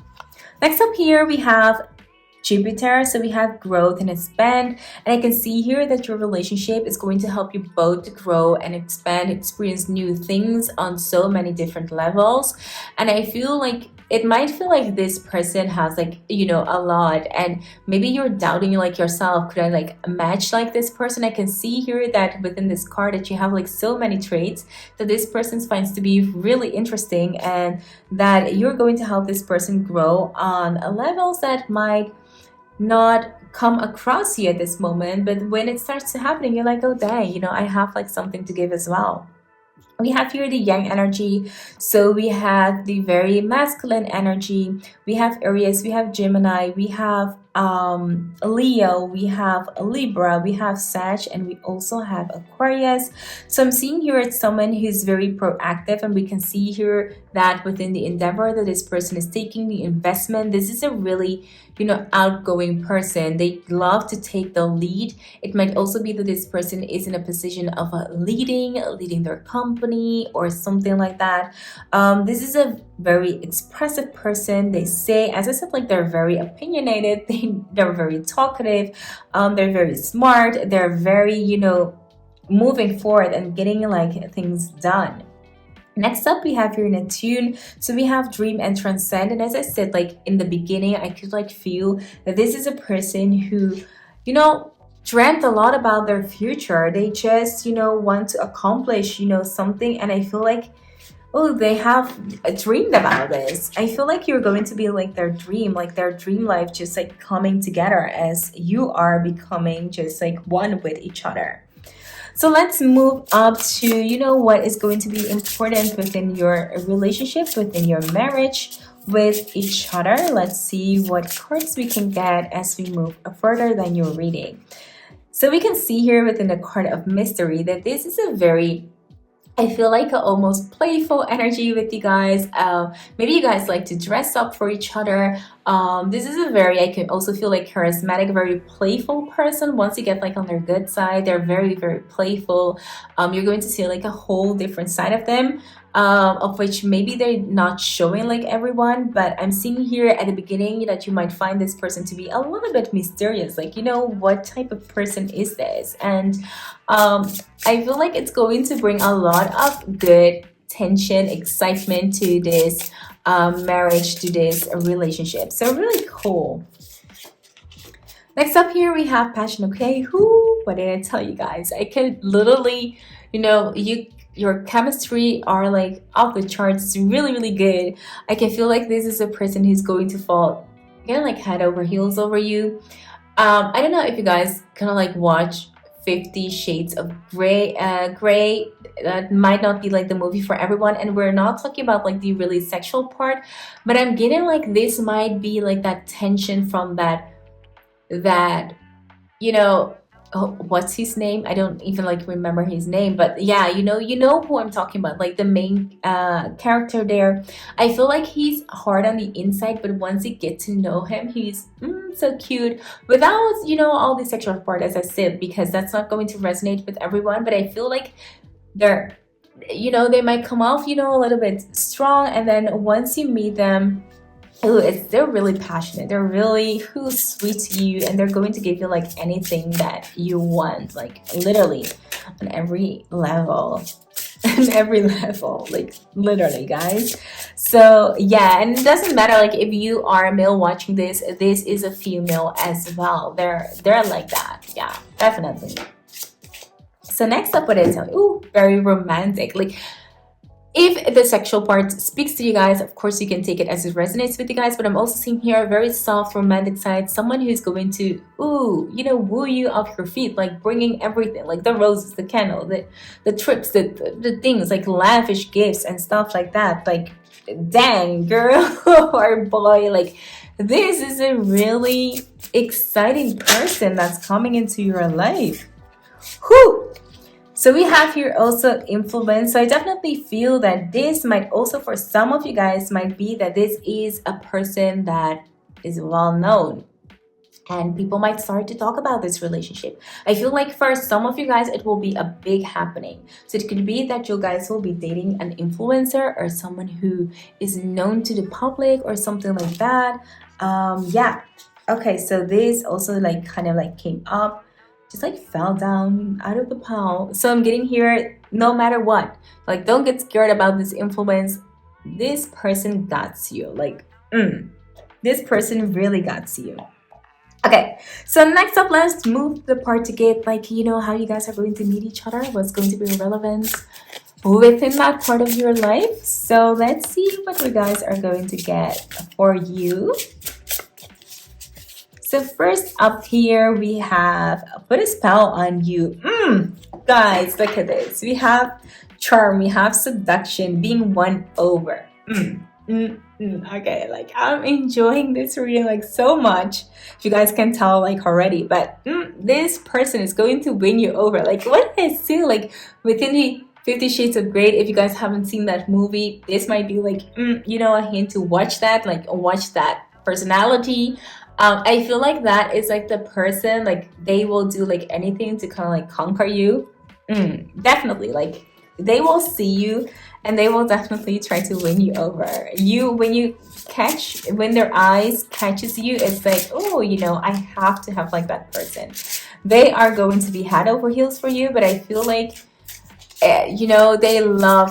Next up here we have Jupiter. So we have growth and expand, and I can see here that your relationship is going to help you both to grow and expand, experience new things on so many different levels. And I feel like it might feel like this person has like a lot, and maybe you're doubting like yourself, could I like match like this person? I can see here that within this card that you have like so many traits that this person finds to be really interesting, and that you're going to help this person grow on levels that might not come across you at this moment, but when it starts to happening, you're like, oh dang, I have like something to give as well. We have here the yang energy, so we have the very masculine energy. We have Aries, we have Gemini, we have Leo, we have Libra, we have Sag, and we also have Aquarius. So I'm seeing here it's someone who's very proactive, and we can see here that within the endeavor that this person is taking, the investment, this is a really outgoing person. They love to take the lead. It might also be that this person is in a position of leading their company or something like that. This is a very expressive person. They say, as I said, like they're very opinionated. They're very talkative. They're very smart. They're very, moving forward and getting like things done. Next up, we have here Neptune. So we have dream and transcend. And as I said, like in the beginning, I could like feel that this is a person who, dreamt a lot about their future. They just, want to accomplish, something. And I feel like, oh, they have dreamed about this. I feel like you're going to be like their dream life, just like coming together as you are becoming just like one with each other. So let's move up to, what is going to be important within your relationship, within your marriage with each other. Let's see what cards we can get as we move further than your reading. So we can see here within the card of mystery that this is a very, I feel like, an almost playful energy with you guys. Maybe you guys like to dress up for each other. This is a very, I can also feel like charismatic, very playful person. Once you get like on their good side, they're very, very playful. You're going to see like a whole different side of them, of which maybe they're not showing like everyone. But I'm seeing here at the beginning that you might find this person to be a little bit mysterious. Like, what type of person is this? And I feel like it's going to bring a lot of good tension, excitement to this marriage, to this relationship. So really cool. Next up here we have passion. Okay, what did I tell you guys? I can literally, your chemistry are like off the charts. It's really, really good. I can feel like this is a person who's going to fall kind of like head over heels over you. I don't know if you guys kind of like watch 50 Shades of Grey. That might not be like the movie for everyone, and we're not talking about like the really sexual part, but I'm getting like this might be like that tension from that what's his name? I don't even like remember his name, but yeah, you know who I'm talking about, like the main character there. I feel like he's hard on the inside, but once you get to know him, he's so cute without all the sexual part, as I said, because that's not going to resonate with everyone. But I feel like they're they might come off a little bit strong, and then once you meet them, they're really passionate. They're really sweet to you, and they're going to give you like anything that you want, like literally on every level. On every level, like literally, guys. So yeah, and it doesn't matter like if you are a male watching this is a female as well. They're like that. Yeah, definitely. So next up, what I tell you, very romantic. Like, if the sexual part speaks to you guys, of course you can take it as it resonates with you guys. But I'm also seeing here a very soft, romantic side. Someone who's going to, woo you off your feet, like bringing everything, like the roses, the candle, the trips, the things, like lavish gifts and stuff like that. Like, dang, girl or boy, like this is a really exciting person that's coming into your life. Whew! So we have here also influence. So I definitely feel that this might also, for some of you guys, might be that this is a person that is well known, and people might start to talk about this relationship. I feel like for some of you guys, it will be a big happening. So it could be that you guys will be dating an influencer or someone who is known to the public or something like that. Yeah. Okay, so this also like kind of like came up, just like fell down out of the pile. So I'm getting here, no matter what, like don't get scared about this influence. This person got you. Like, this person really got you. Okay, so next up, let's move the part to get like, how you guys are going to meet each other, what's going to be relevant within that part of your life. So let's see what you guys are going to get for you. So first up here, we have put a spell on you. Guys, look at this. We have charm, we have seduction, being won over. Okay, like I'm enjoying this reading like so much. If you guys can tell like already, but this person is going to win you over. Like what I see, like within the 50 Shades of Grey, if you guys haven't seen that movie, this might be like, a hint to watch that, like watch that personality. I feel like that is like the person, like they will do like anything to kind of like conquer you. Definitely, like they will see you and they will definitely try to win you over. When their eyes catches you, it's like, oh, you know, I have to have like that person. They are going to be head over heels for you, but I feel like you know, they will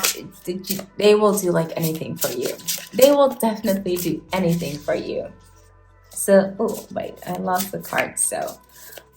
do like anything for you. They will definitely do anything for you. So, oh wait, I lost the card, so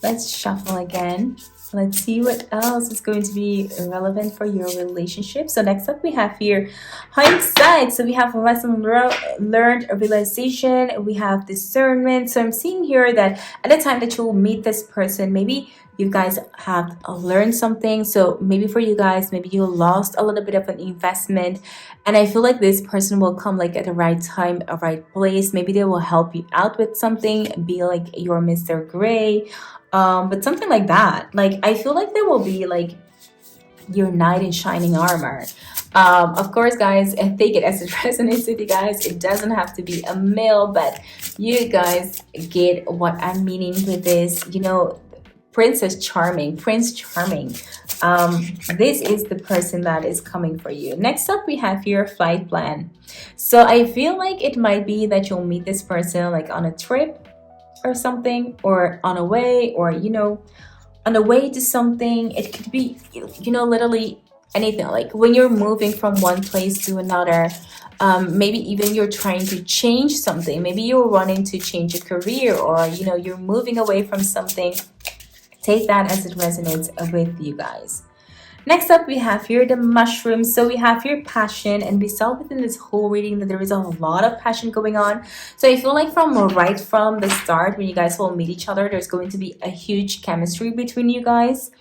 let's shuffle again. Let's see what else is going to be relevant for your relationship. So next up we have here hindsight. So we have a lesson learned, a realization, we have discernment. So I'm seeing here that at the time that you will meet this person, maybe you guys have learned something. So maybe for you guys, maybe you lost a little bit of an investment, and I feel like this person will come like at the right time, a right place. Maybe they will help you out with something, be like your Mr. Gray, but something like that. Like I feel like there will be like your knight in shining armor. Of course, guys, take it as it resonates with you guys. It doesn't have to be a male, but you guys get what I'm meaning with this. You know, Prince Charming. This is the person that is coming for you. Next up, we have your flight plan. So I feel like it might be that you'll meet this person like on a trip or something, or on a way, or you know, on the way to something. It could be, you know, literally anything. Like when you're moving from one place to another, maybe even you're trying to change something. Maybe you're wanting to change a career, or you know, you're moving away from something. Take that as it resonates with you guys. Next up, we have here the mushroom. So we have your passion, and we saw within this whole reading that there is a lot of passion going on. So I feel like right from the start, when you guys will meet each other, there's going to be a huge chemistry between you guys.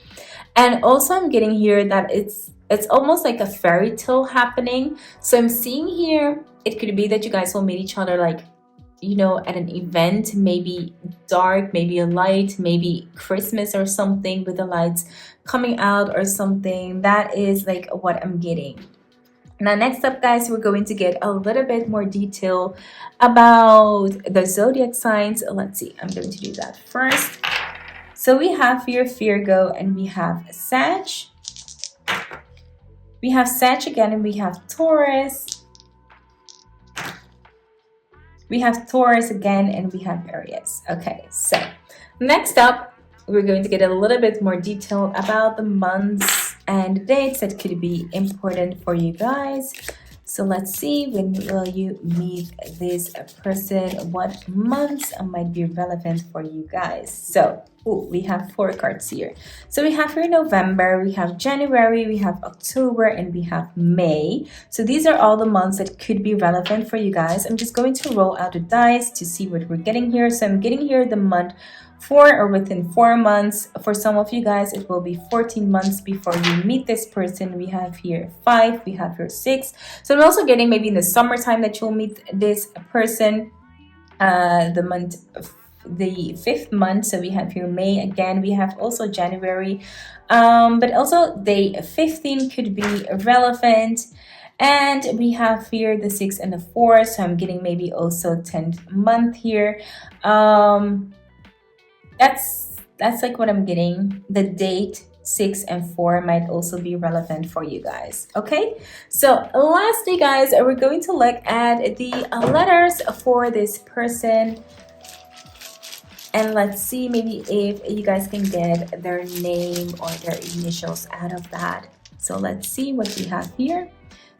And also I'm getting here that it's almost like a fairy tale happening. So I'm seeing here, it could be that you guys will meet each other like, you know, at an event, maybe dark, maybe a light, maybe Christmas or something with the lights coming out or something. That is like what I'm getting. Now next up, guys, we're going to get a little bit more detail about the zodiac signs. Let's see, I'm going to do that first. So we have here Virgo, and we have Sag. We have Sag again, and we have Taurus. We have Taurus again, and we have Aries. Okay, so next up, we're going to get a little bit more detail about the months and dates that could be important for you guys. So let's see, when will you meet this person? What months might be relevant for you guys? So we have 4 cards here. So we have here November, we have January, we have October, and we have May. So these are all the months that could be relevant for you guys. I'm just going to roll out the dice to see what we're getting here. So I'm getting here the month 4, or within 4 months. For some of you guys, it will be 14 months before you meet this person. We have here 5, we have here 6. So I'm also getting maybe in the summertime that you'll meet this person. The 5th month, so we have here May again. We have also January, but also day 15 could be relevant. And we have here the 6 and the 4, so I'm getting maybe also 10th month here. That's like what I'm getting. The date 6 and 4 might also be relevant for you guys. Okay, so lastly, guys, we're going to look at the letters for this person, and let's see maybe if you guys can get their name or their initials out of that. So let's see what we have here.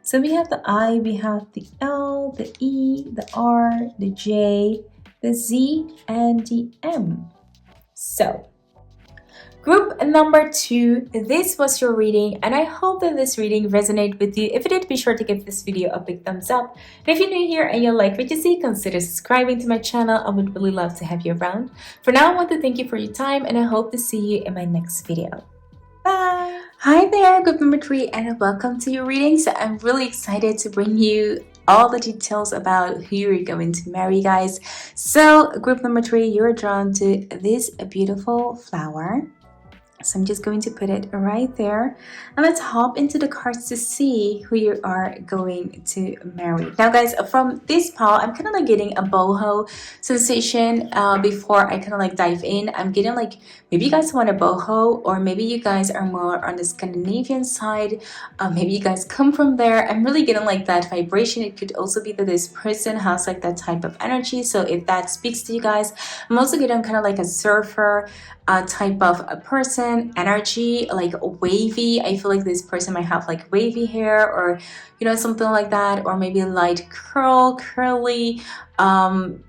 So we have the I, we have the L, the E, the R, the J, the Z, and the M. So group number 2, this was your reading, and I hope that this reading resonated with you. If it did, be sure to give this video a big thumbs up. And if you're new here and you like what you see, consider subscribing to my channel. I would really love to have you around. For now, I want to thank you for your time, and I hope to see you in my next video. Bye! Hi there, group number 3, and welcome to your reading. So I'm really excited to bring you all the details about who you're going to marry, guys. So group number 3, you're drawn to this beautiful flower. So I'm just going to put it right there. And let's hop into the cards to see who you are going to marry. Now guys, from this pile, I'm kind of like getting a boho sensation before I kind of like dive in. I'm getting like, maybe you guys want a boho, or maybe you guys are more on the Scandinavian side. Maybe you guys come from there. I'm really getting like that vibration. It could also be that this person has like that type of energy. So if that speaks to you guys, I'm also getting kind of like a surfer type of a person energy, like wavy. I feel like this person might have like wavy hair, or you know, something like that, or maybe light curly.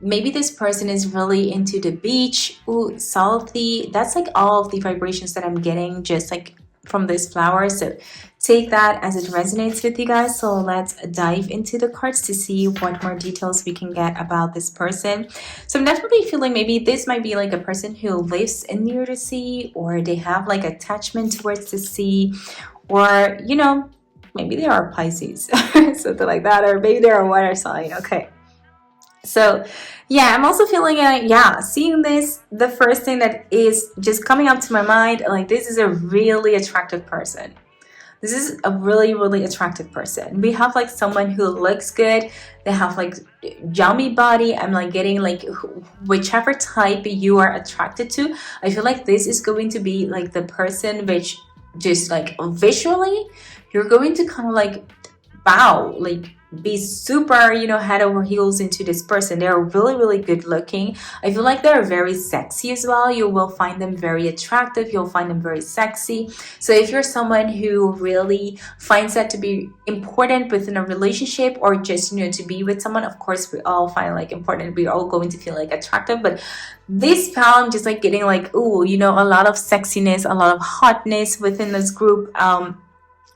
Maybe this person is really into the beach. Ooh, salty. That's like all of the vibrations that I'm getting just like from this flower. So take that as it resonates with you guys. So let's dive into the cards to see what more details we can get about this person. So I'm definitely feeling maybe this might be like a person who lives near the sea, or they have like attachment towards the sea, or you know, maybe they are Pisces something like that, or maybe they're a water sign. Okay, so yeah, I'm also feeling yeah, seeing this, the first thing that is just coming up to my mind, like this is a really attractive person. This is a really attractive person. We have like someone who looks good. They have like yummy body. I'm like getting like whichever type you are attracted to. I feel like this is going to be like the person which just like visually you're going to kind of like bow, like be super, you know, head over heels into this person. They're really good looking. I feel like they're very sexy as well. You will find them very attractive. You'll find them very sexy. So if you're someone who really finds that to be important within a relationship, or just, you know, to be with someone, of course we all find like important, we're all going to feel like attractive, but this pal, I'm just like getting like, ooh, you know, a lot of sexiness, a lot of hotness within this group.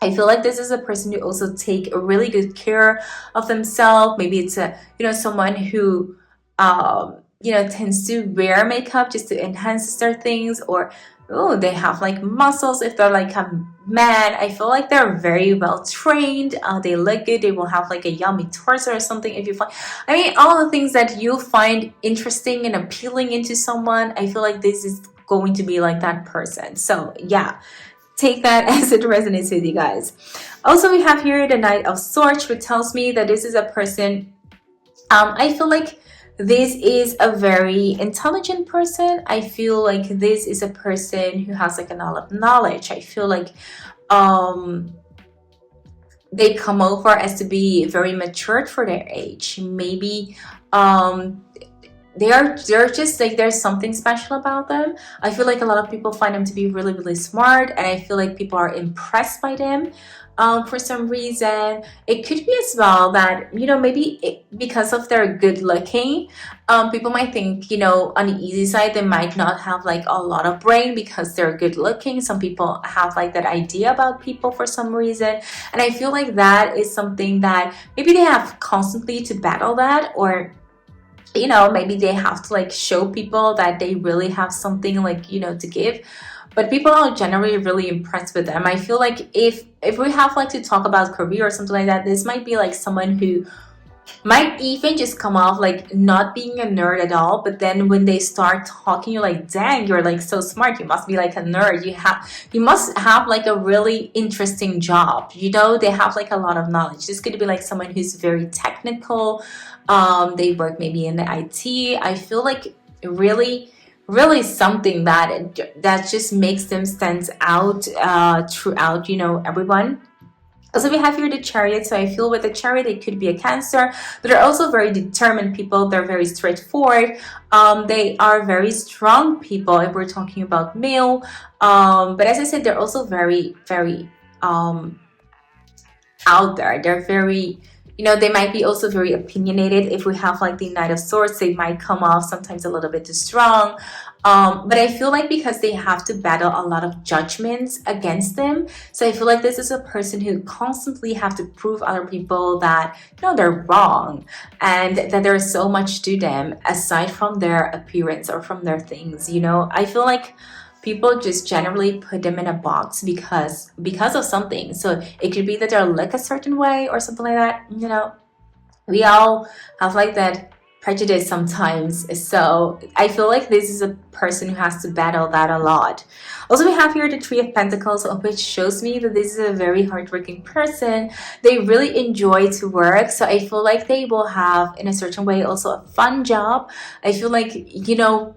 I feel like this is a person who also take a really good care of themselves. Maybe it's a, you know, someone who, you know, tends to wear makeup just to enhance their things, or, oh, they have like muscles. If they're like a man, I feel like they're very well trained. They look good. They will have like a yummy torso or something. If you find, I mean, all the things that you find interesting and appealing into someone, I feel like this is going to be like that person. So yeah, take that as it resonates with you guys. Also, we have here the Knight of Swords, which tells me that this is a person, I feel like this is a very intelligent person. I feel like this is a person who has like a lot of knowledge. I feel like they come over as to be very matured for their age. Maybe they're just like, there's something special about them. I feel like a lot of people find them to be really smart, and I feel like people are impressed by them for some reason. It could be as well that, you know, maybe because of their good looking, people might think, you know, on the easy side, they might not have like a lot of brain because they're good looking. Some people have like that idea about people for some reason, and I feel like that is something that maybe they have constantly to battle that, or you know, maybe they have to like show people that they really have something like, you know, to give. But people are generally really impressed with them. I feel like if we have like to talk about career or something like that, this might be like someone who might even just come off like not being a nerd at all, but then when they start talking, you're like, dang, you're like so smart, you must be like a nerd, you must have like a really interesting job, you know. They have like a lot of knowledge. This could be like someone who's very technical. They work maybe in the IT. I feel like really something that just makes them stand out throughout, you know, everyone. Also, we have here the Chariot. So I feel with the Chariot, it could be a Cancer, but they're also very determined people. They're very straightforward. They are very strong people if we're talking about male. But as I said, they're also very out there. They're very, you know, they might be also very opinionated. If we have like the Knight of Swords, they might come off sometimes a little bit too strong. But I feel like because they have to battle a lot of judgments against them, so I feel like this is a person who constantly have to prove other people that, you know, they're wrong, and that there's so much to them aside from their appearance or from their things, you know. I feel like people just generally put them in a box because of something. So it could be that they look a certain way or something like that, you know. We all have like that prejudice sometimes. So I feel like this is a person who has to battle that a lot. Also, we have here the Three of Pentacles, which shows me that this is a very hardworking person. They really enjoy to work. So I feel like they will have, in a certain way, also a fun job. I feel like, you know,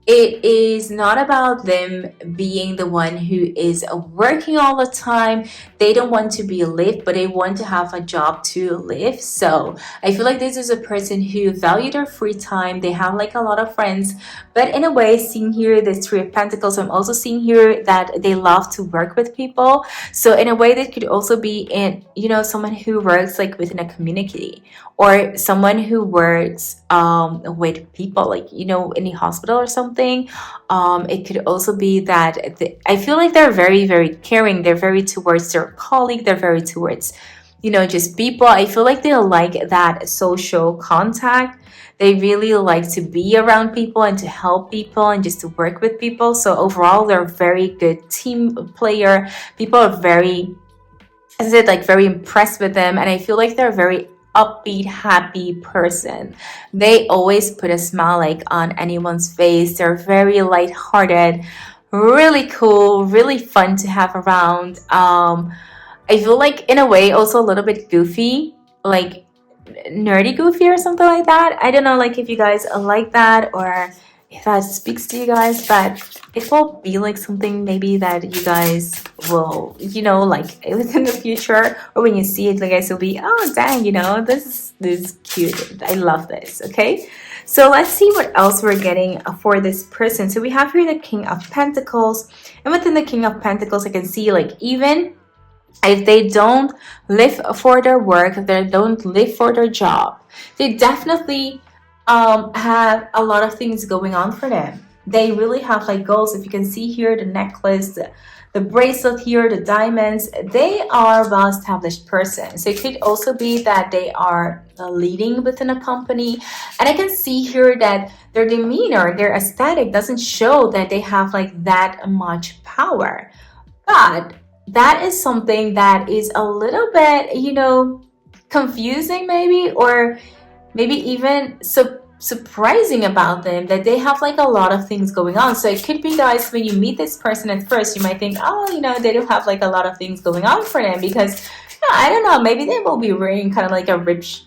it is not about them being the one who is working all the time. They don't want to be live, but they want to have a job to live. So I feel like this is a person who value their free time. They have like a lot of friends, but in a way, seeing here the Three of Pentacles, I'm also seeing here that they love to work with people. So in a way, that could also be in, you know, someone who works like within a community, or someone who works with people, like, you know, in the hospital or something. It could also be that I feel like they're very, very caring. They're very towards their colleague. They're very towards, you know, just people. I feel like they like that social contact. They really like to be around people and to help people and just to work with people. So overall, they're a very good team player. People are very, as I said, like very impressed with them. And I feel like they're very upbeat, happy person. They always put a smile like on anyone's face. They're very lighthearted, really cool, really fun to have around. I feel like in a way also a little bit goofy, like nerdy goofy or something like that. I don't know, like if you guys like that, or if that speaks to you guys, but it will be like something maybe that you guys will, you know, like within the future, or when you see it, like guys will be, oh dang, you know, this is cute. I love this. Okay, so let's see what else we're getting for this person. So we have here the King of Pentacles, and within the King of Pentacles, I can see like even if they don't live for their work, if they don't live for their job, they definitely have a lot of things going on for them. They really have like goals. If you can see here, the necklace, the bracelet here, the diamonds, they are a well-established person. So it could also be that they are leading within a company. And I can see here that their demeanor, their aesthetic doesn't show that they have like that much power. But that is something that is a little bit, you know, confusing maybe, or maybe even surprising about them, that they have like a lot of things going on. So it could be, guys, when you meet this person at first, you might think, oh, you know, they don't have like a lot of things going on for them, because I don't know, maybe they will be wearing kind of like a ripped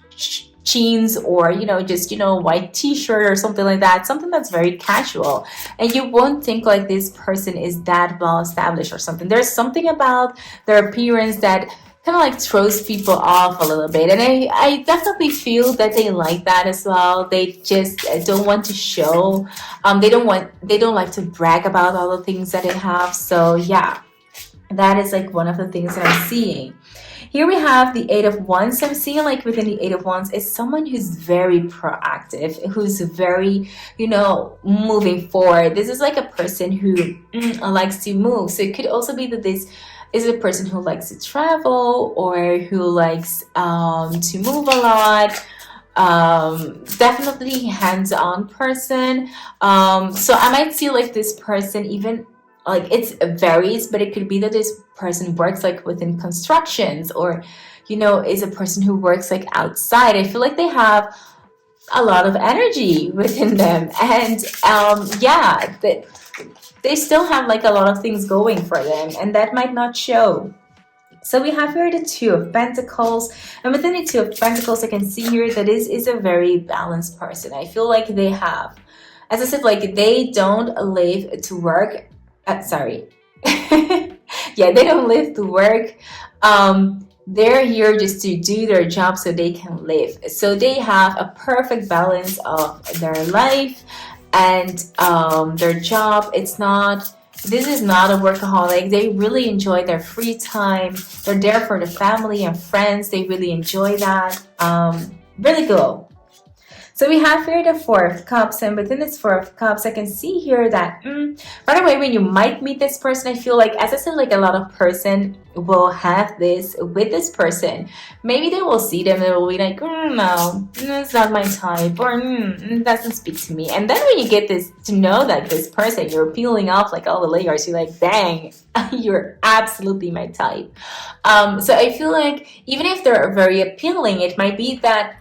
jeans, or, you know, just, you know, white t-shirt or something like that, something that's very casual, and you won't think like this person is that well established or something. There's something about their appearance that kind of like throws people off a little bit, and I definitely feel that they like that as well. They just don't want to show, they don't like to brag about all the things that they have. So yeah, that is like one of the things that I'm seeing. Here we have the Eight of Wands. So I'm seeing like within the Eight of Wands is someone who's very proactive, who's very, you know, moving forward. This is like a person who likes to move. So it could also be that this is a person who likes to travel, or who likes to move a lot. Definitely hands-on person. So I might see like this person, even like it varies, but it could be that this person works like within constructions, or, you know, is a person who works like outside. I feel like they have a lot of energy within them, and yeah, they still have like a lot of things going for them, and that might not show. So we have here the Two of Pentacles, and within the Two of Pentacles, I can see here that this is a very balanced person. I feel like they have, as I said, like they don't live to work. Sorry. Yeah, they don't live to work. They're here just to do their job so they can live. So they have a perfect balance of their life and their job. This is not a workaholic. They really enjoy their free time. They're there for the family and friends. They really enjoy that. Really cool. So we have here the Four of Cups, and within this Four of Cups, I can see here that right away when you might meet this person, I feel like, as I said, like a lot of person will have this with this person. Maybe they will see them and they will be like, no, it's not my type, or it doesn't speak to me. And then when you get this to know that this person, you're peeling off like all the layers, you're like, dang, you're absolutely my type. So I feel like even if they're very appealing, it might be that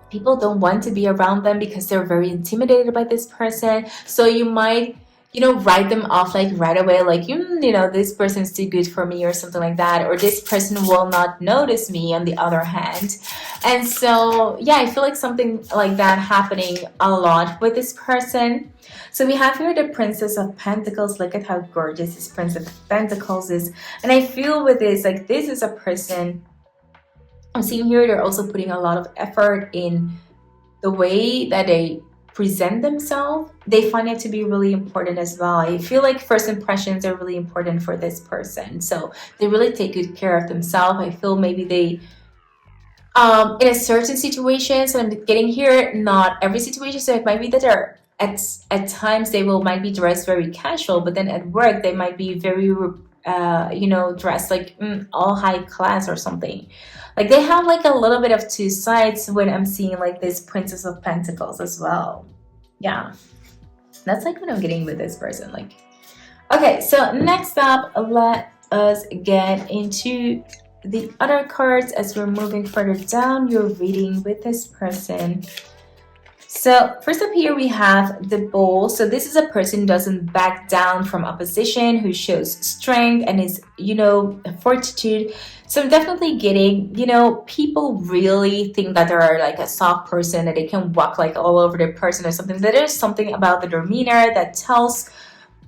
people don't want to be around them because they're very intimidated by this person. So you might, write them off like right away, like, this person's too good for me or something like that, or this person will not notice me on the other hand. And so, yeah, I feel like something like that happening a lot with this person. So we have here the Princess of Pentacles. Look at how gorgeous this Princess of Pentacles is. And I feel with this, like, this is a person, I'm seeing here they're also putting a lot of effort in the way that they present themselves. They find it to be really important as well. I feel like first impressions are really important for this person. So they really take good care of themselves. I feel maybe they, in a certain situation, so I'm getting here, not every situation. So it might be that they're at times they might be dressed very casual, but then at work they might be very dressed like all high class or something. Like they have like a little bit of two sides when I'm seeing like this Princess of Pentacles as well. Yeah, that's like what I'm getting with this person. Like, okay, so next up, let us get into the other cards as we're moving further down your reading with this person. So first up here we have the Bull. So this is a person who doesn't back down from opposition, who shows strength and is, fortitude. So I'm definitely getting, people really think that they're like a soft person, that they can walk like all over the person or something. There is something about the demeanor that tells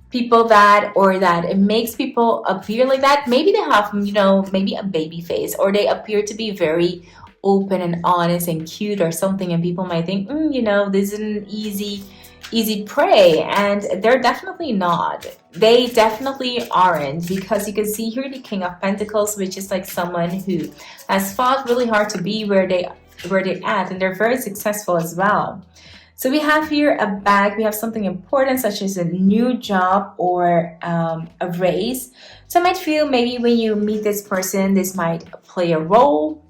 people that, or that it makes people appear like that. Maybe they have, maybe a baby face, or they appear to be very open and honest and cute or something, and people might think this is an easy prey, and they're definitely not. They definitely aren't, because you can see here the King of Pentacles, which is like someone who has fought really hard to be where they're at, and they're very successful as well. So we have here a bag. We have something important, such as a new job or a raise. So I might feel maybe when you meet this person, this might play a role,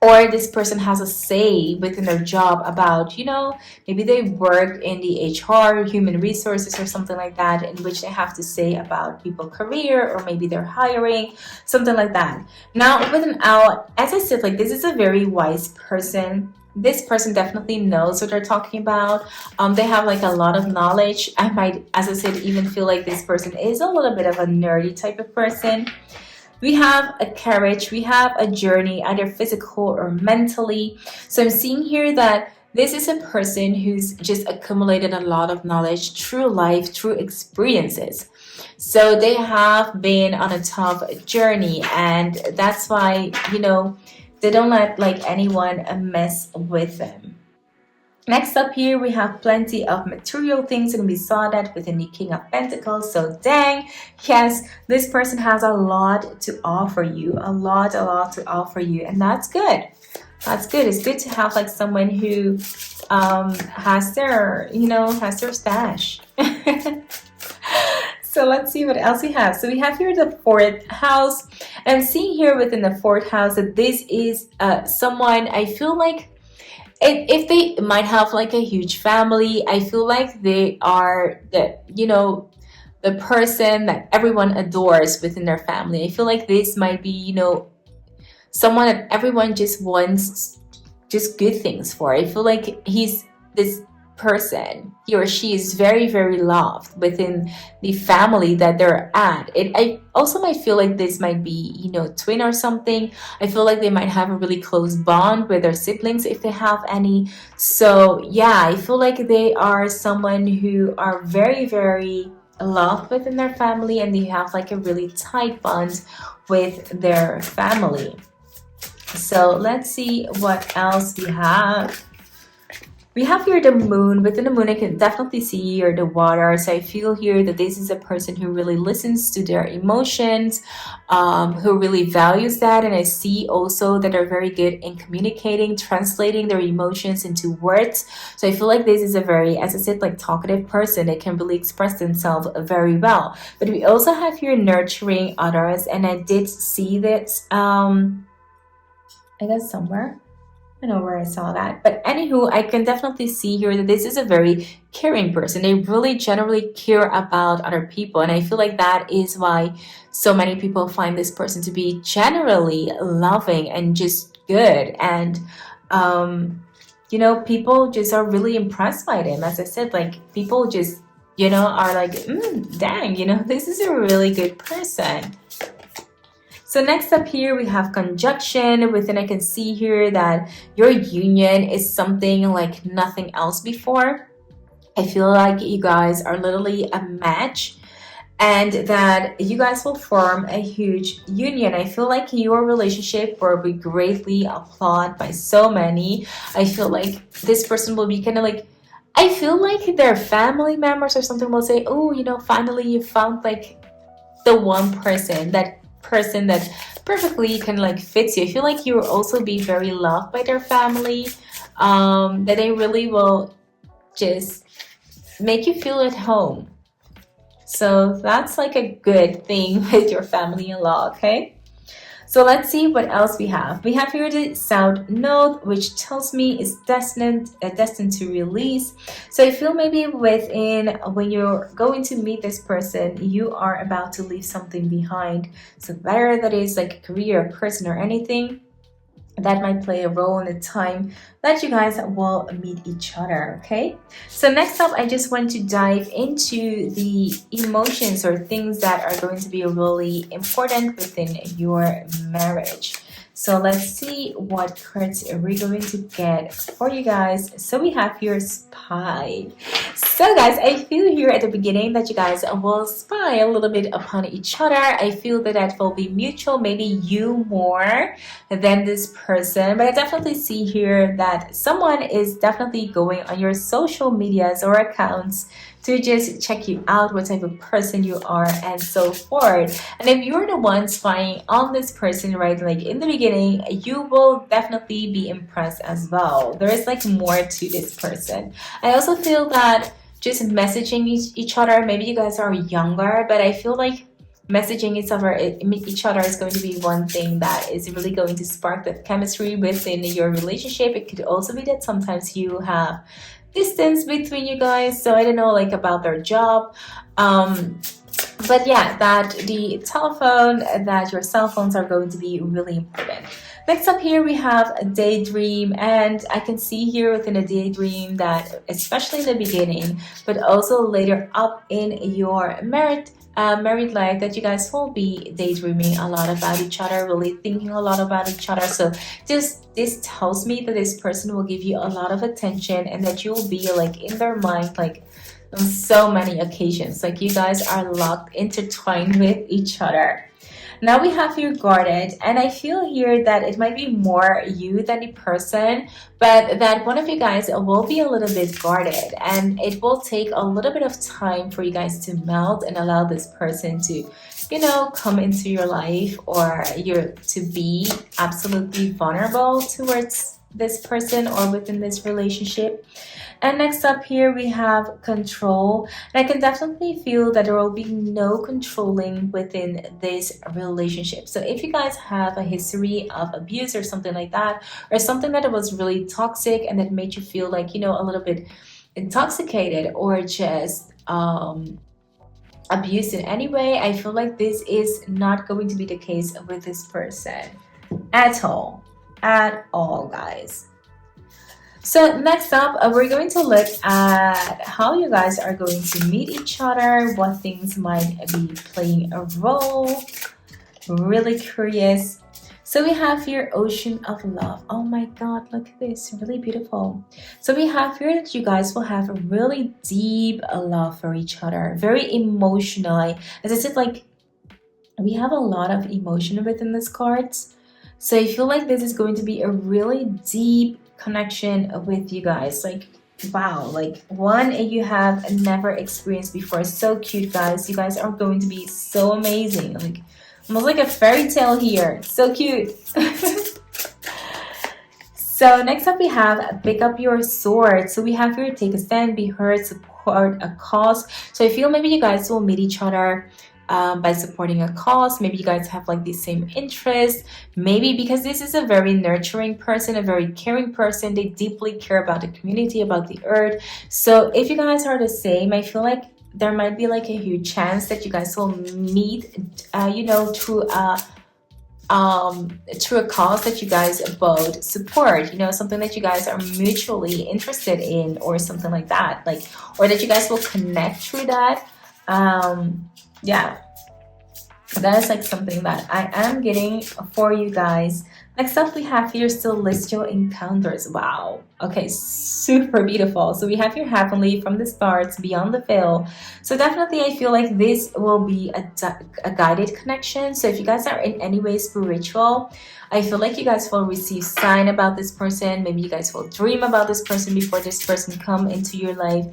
or this person has a say within their job about, maybe they work in the HR, human resources or something like that, in which they have to say about people's career, or maybe they're hiring, something like that. Now, with an owl, as I said, like this is a very wise person. This person definitely knows what they're talking about. They have like a lot of knowledge. I might, as I said, even feel like this person is a little bit of a nerdy type of person. We have a carriage, we have a journey, either physical or mentally. So I'm seeing here that this is a person who's just accumulated a lot of knowledge through life, through experiences. So they have been on a tough journey, and that's why, they don't let like anyone mess with them. Next up here, we have plenty of material things, and we saw that within the King of Pentacles. So dang, yes, this person has a lot to offer you, a lot to offer you, and that's good. That's good. It's good to have like someone who has their, has their stash. So let's see what else we have. So we have here the 4th house. I'm seeing here within the 4th house that this is someone, I feel like, if they might have like a huge family, I feel like they are the person that everyone adores within their family. I feel like this might be, someone that everyone just wants just good things for. I feel like he's this person, he or she is very, very loved within the family that they're at. I also might feel like this might be, twin or something. I feel like they might have a really close bond with their siblings if they have any. So yeah, I feel like they are someone who are very, very loved within their family, and they have like a really tight bond with their family. So let's see what else we have. We have here the Moon. Within the Moon, I can definitely see here the water. So I feel here that this is a person who really listens to their emotions, who really values that. And I see also that they're very good in communicating, translating their emotions into words. So I feel like this is a very, as I said, like talkative person. They can really express themselves very well. But we also have here nurturing others. And I did see this, I guess somewhere. I don't know where I saw that, but anywho, I can definitely see here that this is a very caring person. They really generally care about other people, and I feel like that is why so many people find this person to be generally loving and just good. And you know, people just are really impressed by them. As I said, like people just, you know, are like, dang, you know, this is a really good person. So next up here, we have conjunction. Within, I can see here that your union is something like nothing else before. I feel like you guys are literally a match and that you guys will form a huge union. I feel like your relationship will be greatly applauded by so many. I feel like this person will be kind of like, I feel like their family members or something will say, oh, you know, finally you found like the one person, that person that perfectly can like fits you. I feel like you will also be very loved by their family, that they really will just make you feel at home. So that's like a good thing with your family-in-law, okay? So let's see what else we have. We have here the South Node, which tells me is destined to release. So I feel maybe within, when you're going to meet this person, you are about to leave something behind. So whether that is like a career, a person, or anything, that might play a role in the time that you guys will meet each other, okay? So next up, I just want to dive into the emotions or things that are going to be really important within your marriage. So let's see what cards we're going to get for you guys. So we have your spy. So guys, I feel here at the beginning that you guys will spy a little bit upon each other. I feel that that will be mutual, maybe you more than this person. But I definitely see here that someone is definitely going on your social medias or accounts to just check you out, what type of person you are, and so forth. And if you're the one spying on this person, right, like in the beginning, you will definitely be impressed as well. There is like more to this person. I also feel that just messaging each other, maybe you guys are younger, but I feel like messaging each other is going to be one thing that is really going to spark that chemistry within your relationship. It could also be that sometimes you have distance between you guys, so I don't know, like about their job, but yeah, that the telephone, that your cell phones are going to be really important. Next up here, we have a daydream, and I can see here within a daydream that especially in the beginning, but also later up in your married life, that you guys will be daydreaming a lot about each other, really thinking a lot about each other. So this tells me that this person will give you a lot of attention and that you will be like in their mind, like on so many occasions, like you guys are locked, intertwined with each other. Now we have you guarded, and I feel here that it might be more you than the person, but that one of you guys will be a little bit guarded, and it will take a little bit of time for you guys to melt and allow this person to, you know, come into your life, or you're to be absolutely vulnerable towards this person or within this relationship. And next up here, we have control. And I can definitely feel that there will be no controlling within this relationship. So if you guys have a history of abuse or something like that, or something that was really toxic and that made you feel like, you know, a little bit intoxicated or just abused in any way, I feel like this is not going to be the case with this person at all. At all, guys. So next up, we're going to look at how you guys are going to meet each other, what things might be playing a role. Really curious. So we have here Ocean of Love. Oh my God, look at this, really beautiful. So we have here that you guys will have a really deep love for each other, very emotional. As I said, like we have a lot of emotion within this cards. So I feel like this is going to be a really deep connection with you guys. Like wow, like one you have never experienced before. So cute, guys. You guys are going to be so amazing, like almost like a fairy tale here. So cute. So next up we have pick up your sword. So we have here take a stand, be heard, support a cause. So I feel maybe you guys will meet each other by supporting a cause. Maybe you guys have like the same interests. Maybe because this is a very nurturing person, a very caring person. They deeply care about the community, about the earth. So if you guys are the same, I feel like there might be like a huge chance that you guys will meet, you know, through a through a cause that you guys both support, you know, something that you guys are mutually interested in, or something like that, like, or that you guys will connect through that. Yeah, that is like something that I am getting for you guys. Next up, we have here celestial encounters. Wow. Okay, super beautiful. So we have your heavenly from the stars beyond the veil. So definitely, I feel like this will be a guided connection. So if you guys are in any way spiritual, I feel like you guys will receive sign about this person. Maybe you guys will dream about this person before this person come into your life.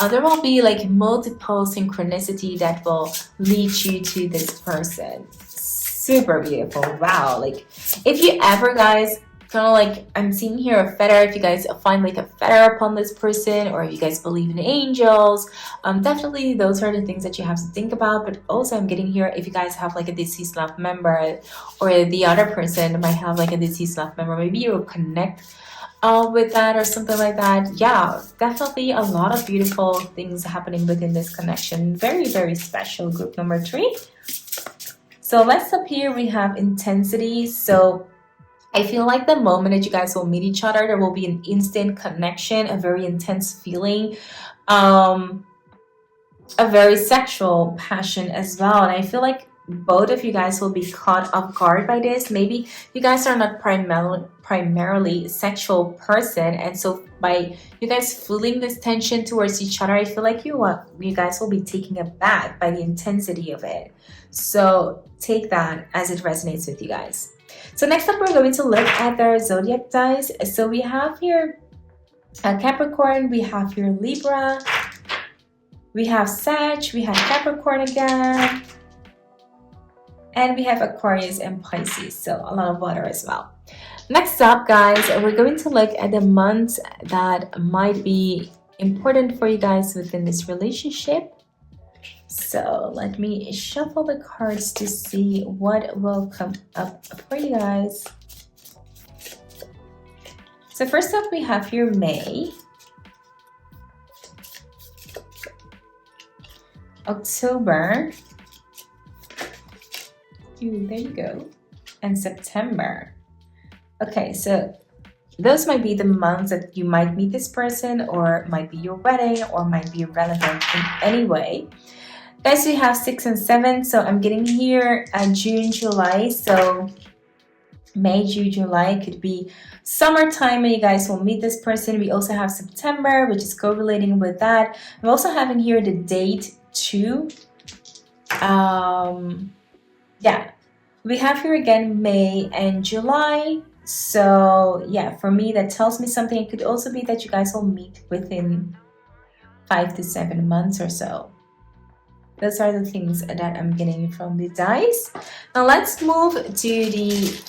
There will be like multiple synchronicity that will lead you to this person. Super beautiful. Wow. Like, if you ever, guys, kind of like, I'm seeing here a feather, if you guys find like a feather upon this person, or if you guys believe in angels, definitely those are the things that you have to think about. But also, I'm getting here, if you guys have like a deceased loved member, or the other person might have like a deceased loved member, maybe you'll connect with that or something like that. Yeah, definitely a lot of beautiful things happening within this connection. Very, very special. Group number 3. So next up here, we have intensity. So I feel like the moment that you guys will meet each other, there will be an instant connection, a very intense feeling, a very sexual passion as well. And I feel like both of you guys will be caught off guard by this. Maybe you guys are not primarily a sexual person, and so by you guys feeling this tension towards each other, I feel like you guys will be taken aback by the intensity of it. So take that as it resonates with you guys. So next up, we're going to look at their zodiac signs. So we have here Capricorn, we have here Libra, we have Sag, we have Capricorn again, and we have Aquarius and Pisces. So a lot of water as well. Next up, guys, we're going to look at the months that might be important for you guys within this relationship. So let me shuffle the cards to see what will come up for you guys. So first up, we have here May, October, there you go, and September. Okay, so those might be the months that you might meet this person, or might be your wedding, or might be relevant in any way. Guys, we have 6 and 7, so I'm getting here June, July. So May, June, July could be summertime when you guys will meet this person. We also have September, which is correlating with that. I'm also having here the date too. Yeah, we have here again May and July. So yeah, for me, that tells me something. It could also be that you guys will meet within 5 to 7 months or so. Those are the things that I'm getting from the dice. Now let's move to the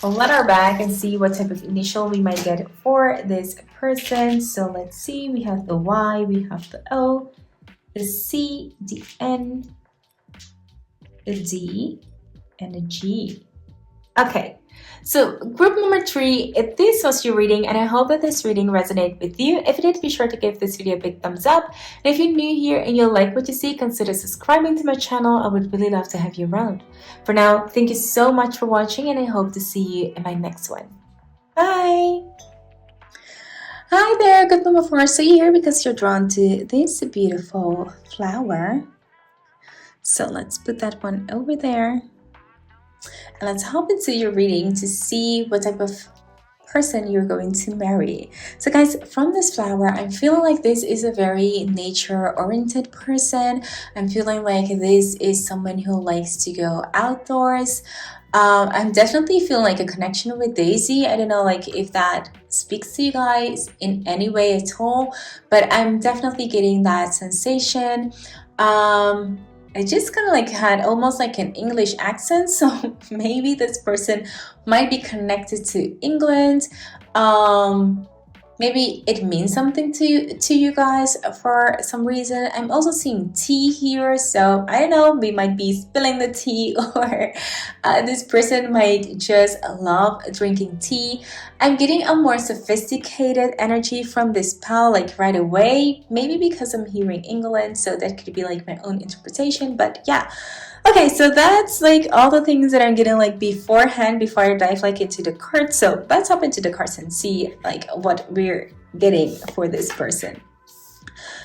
letter bag and see what type of initial we might get for this person. So let's see, we have the Y, we have the O, the C, the N, the D, and the G. Okay, so group number 3, this was your reading, and I hope that this reading resonated with you. If it did, be sure to give this video a big thumbs up. And if you're new here and you like what you see, consider subscribing to my channel. I would really love to have you around. For now, thank you so much for watching, and I hope to see you in my next one. Bye! Hi there, group number 4. So you're here because you're drawn to this beautiful flower. So let's put that one over there. And let's hop into your reading to see what type of person you're going to marry. So guys, from this flower, I'm feeling like this is a very nature-oriented person. I'm feeling like this is someone who likes to go outdoors. I'm definitely feeling like a connection with Daisy. I don't know like if that speaks to you guys in any way at all, but I'm definitely getting that sensation. I just kind of like had almost like an English accent, so maybe this person might be connected to England. Maybe it means something to you guys for some reason. I'm also seeing tea here, so I don't know, we might be spilling the tea, or this person might just love drinking tea. I'm getting a more sophisticated energy from this pal like right away, maybe because I'm hearing England, so that could be like my own interpretation. But yeah, Okay, so that's like all the things that I'm getting like beforehand before I dive like into the cards. So let's hop into the cards and see like what we're getting for this person.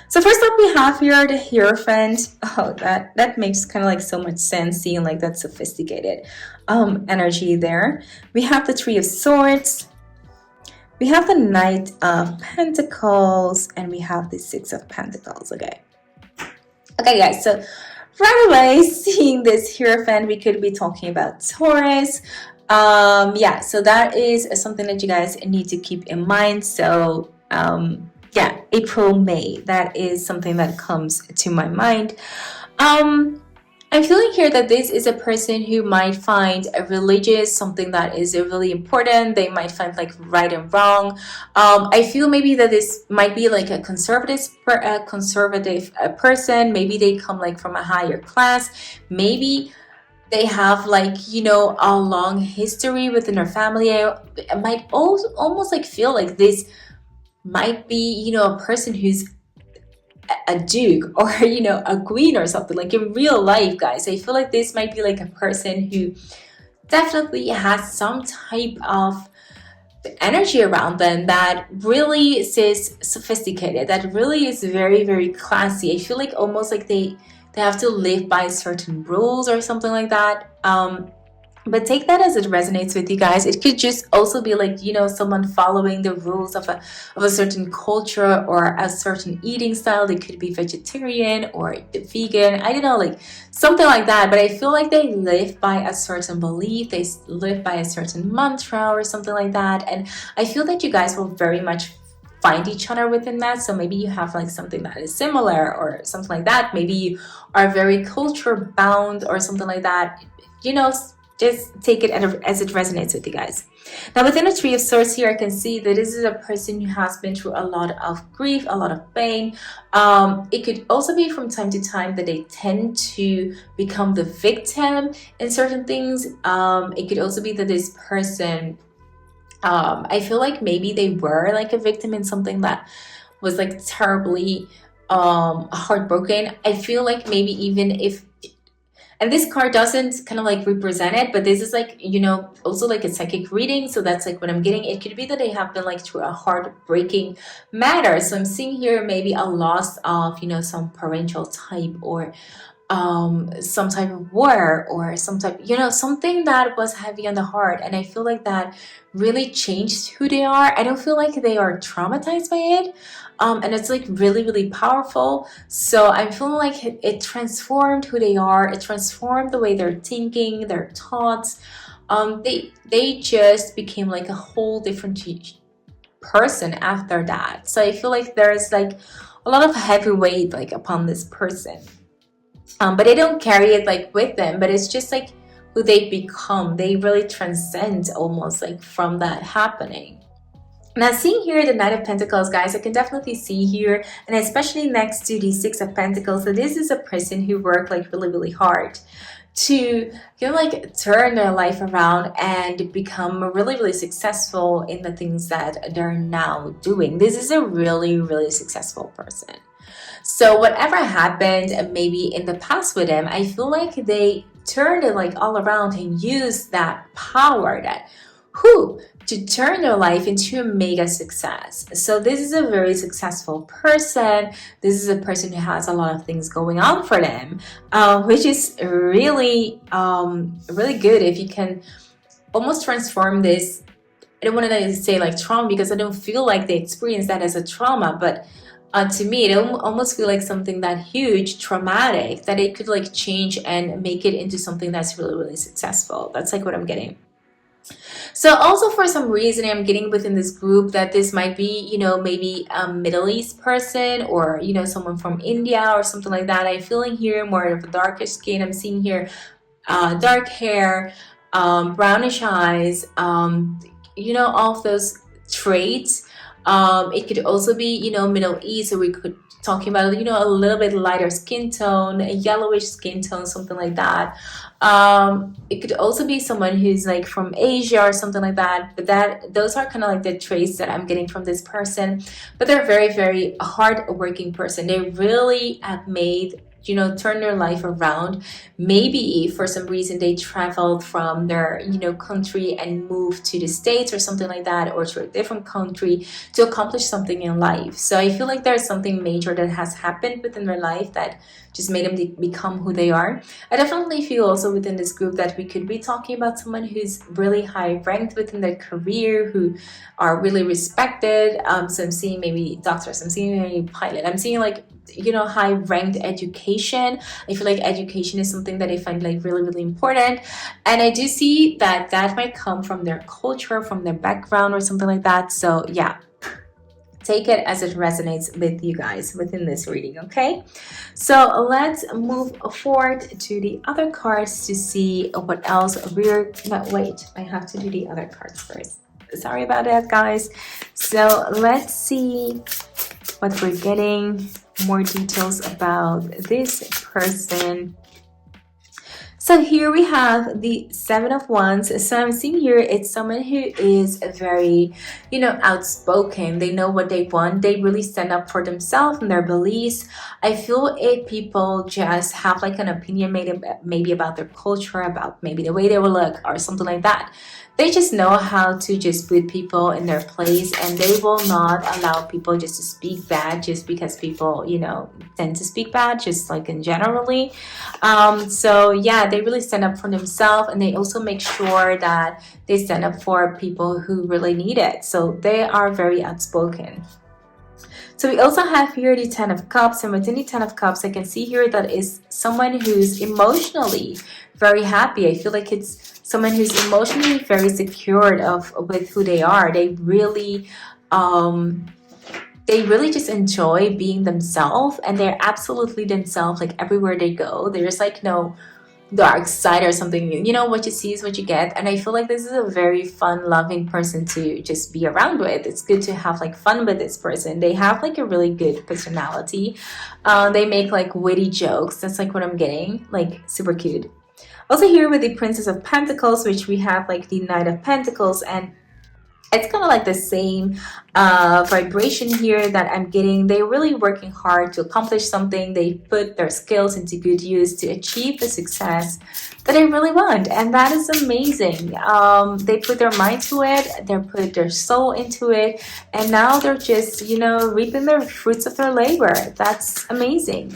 So first up we have here the Hierophant. Oh, that makes kind of like so much sense, seeing like that sophisticated energy there. We have the Three of Swords. We have the Knight of Pentacles, and we have the Six of Pentacles. Okay, guys, so right away, seeing this Hierophant, we could be talking about Taurus. Yeah, so that is something that you guys need to keep in mind. So yeah, April, May, that is something that comes to my mind. I'm feeling here that this is a person who might find a religious something that is really important. They might find like right and wrong. I feel maybe that this might be like a conservative person. Maybe they come like from a higher class. Maybe they have like, you know, a long history within their family. I might also almost like feel like this might be, you know, a person who's a duke or, you know, a queen or something. Like in real life, guys, I feel like this might be like a person who definitely has some type of energy around them that really is sophisticated, that really is very, very classy. I feel like almost like they have to live by certain rules or something like that. But take that as it resonates with you guys. It could just also be like, you know, someone following the rules of a certain culture or a certain eating style. They could be vegetarian or vegan. I don't know, like something like that. But I feel like they live by a certain belief. They live by a certain mantra or something like that. And I feel that you guys will very much find each other within that. So maybe you have like something that is similar or something like that. Maybe you are very culture bound or something like that. You know, just take it as it resonates with you guys. Now within the Three of Swords here, I can see that this is a person who has been through a lot of grief, a lot of pain. It could also be from time to time that they tend to become the victim in certain things. It could also be that this person, I feel like maybe they were like a victim in something that was like terribly heartbroken. I feel like maybe even if, and this card doesn't kind of like represent it, but this is like, you know, also like a psychic reading. So that's like what I'm getting. It could be that they have been like through a heartbreaking matter. So I'm seeing here maybe a loss of, you know, some parental type or some type of war or some type, you know, something that was heavy on the heart. And I feel like that really changed who they are. I don't feel like they are traumatized by it. And it's like really, really powerful. So I'm feeling like it transformed who they are. It transformed the way they're thinking, their thoughts. They just became like a whole different person after that. So I feel like there's like a lot of heavy weight like upon this person. But they don't carry it like with them, but it's just like who they become. They really transcend almost like from that happening. Now seeing here the Knight of Pentacles, guys, I can definitely see here, and especially next to the Six of Pentacles, so this is a person who worked like really, really hard to, you know, like turn their life around and become really, really successful in the things that they're now doing. This is a really, really successful person. So whatever happened maybe in the past with them, I feel like they turned it like all around and used that power, that to turn their life into a mega success. So this is a very successful person. This is a person who has a lot of things going on for them, which is really, really good if you can almost transform this. I don't want to say like trauma because I don't feel like they experience that as a trauma, but to me, it almost feel like something that huge, traumatic, that it could like change and make it into something that's really, really successful. That's like what I'm getting. So also for some reason, I'm getting within this group that this might be, you know, maybe a Middle East person or, you know, someone from India or something like that. I'm feeling here more of a darker skin. I'm seeing here dark hair, brownish eyes, you know, all of those traits. It could also be, you know, Middle East, or we could talking about, you know, a little bit lighter skin tone, a yellowish skin tone, something like that. It could also be someone who's like from Asia or something like that. But those are kind of like the traits that I'm getting from this person. But they're very, very hard-working person. They really have made turn their life around. Maybe for some reason they traveled from their country and moved to the States or something like that, or to a different country to accomplish something in life. So I feel like there's something major that has happened within their life that just made them become who they are. I definitely feel also within this group that we could be talking about someone who's really high ranked within their career, who are really respected. So I'm seeing maybe doctors, I'm seeing maybe pilot, I'm seeing like high ranked education. I feel like education is something that I find like really, really important, and I do see that might come from their culture, from their background or something like that. So yeah, take it as it resonates with you guys within this reading. Okay, so let's move forward to the other cards to see what else we're wait, I have to do the other cards first. Sorry about that, guys. So let's see what we're getting, more details about this person. So here we have the Seven of Wands. So I'm seeing here it's someone who is very, outspoken. They know what they want. They really stand up for themselves and their beliefs. I feel it. People just have like an opinion maybe about their culture, about maybe the way they will look or something like that. They just know how to just put people in their place, and they will not allow people just to speak bad just because people, tend to speak bad, just like in generally. So yeah, they really stand up for themselves, and they also make sure that they stand up for people who really need it. So they are very outspoken. So we also have here the Ten of Cups, and within the Ten of Cups, I can see here that is someone who's emotionally very happy. I feel like it's someone who's emotionally very secured with who they are. They really just enjoy being themselves, and they're absolutely themselves like everywhere they go. There's like no dark side or something. What you see is what you get, and I feel like this is a very fun, loving person to just be around with. It's good to have like fun with this person. They have like a really good personality. They make like witty jokes. That's like what I'm getting, like super cute. Also here with the Princess of Pentacles, which we have like the Knight of Pentacles, and it's kind of like the same vibration here that I'm getting. They're really working hard to accomplish something. They put their skills into good use to achieve the success that they really want, and that is amazing. They put their mind to it, they put their soul into it, and now they're just reaping the fruits of their labor. That's amazing.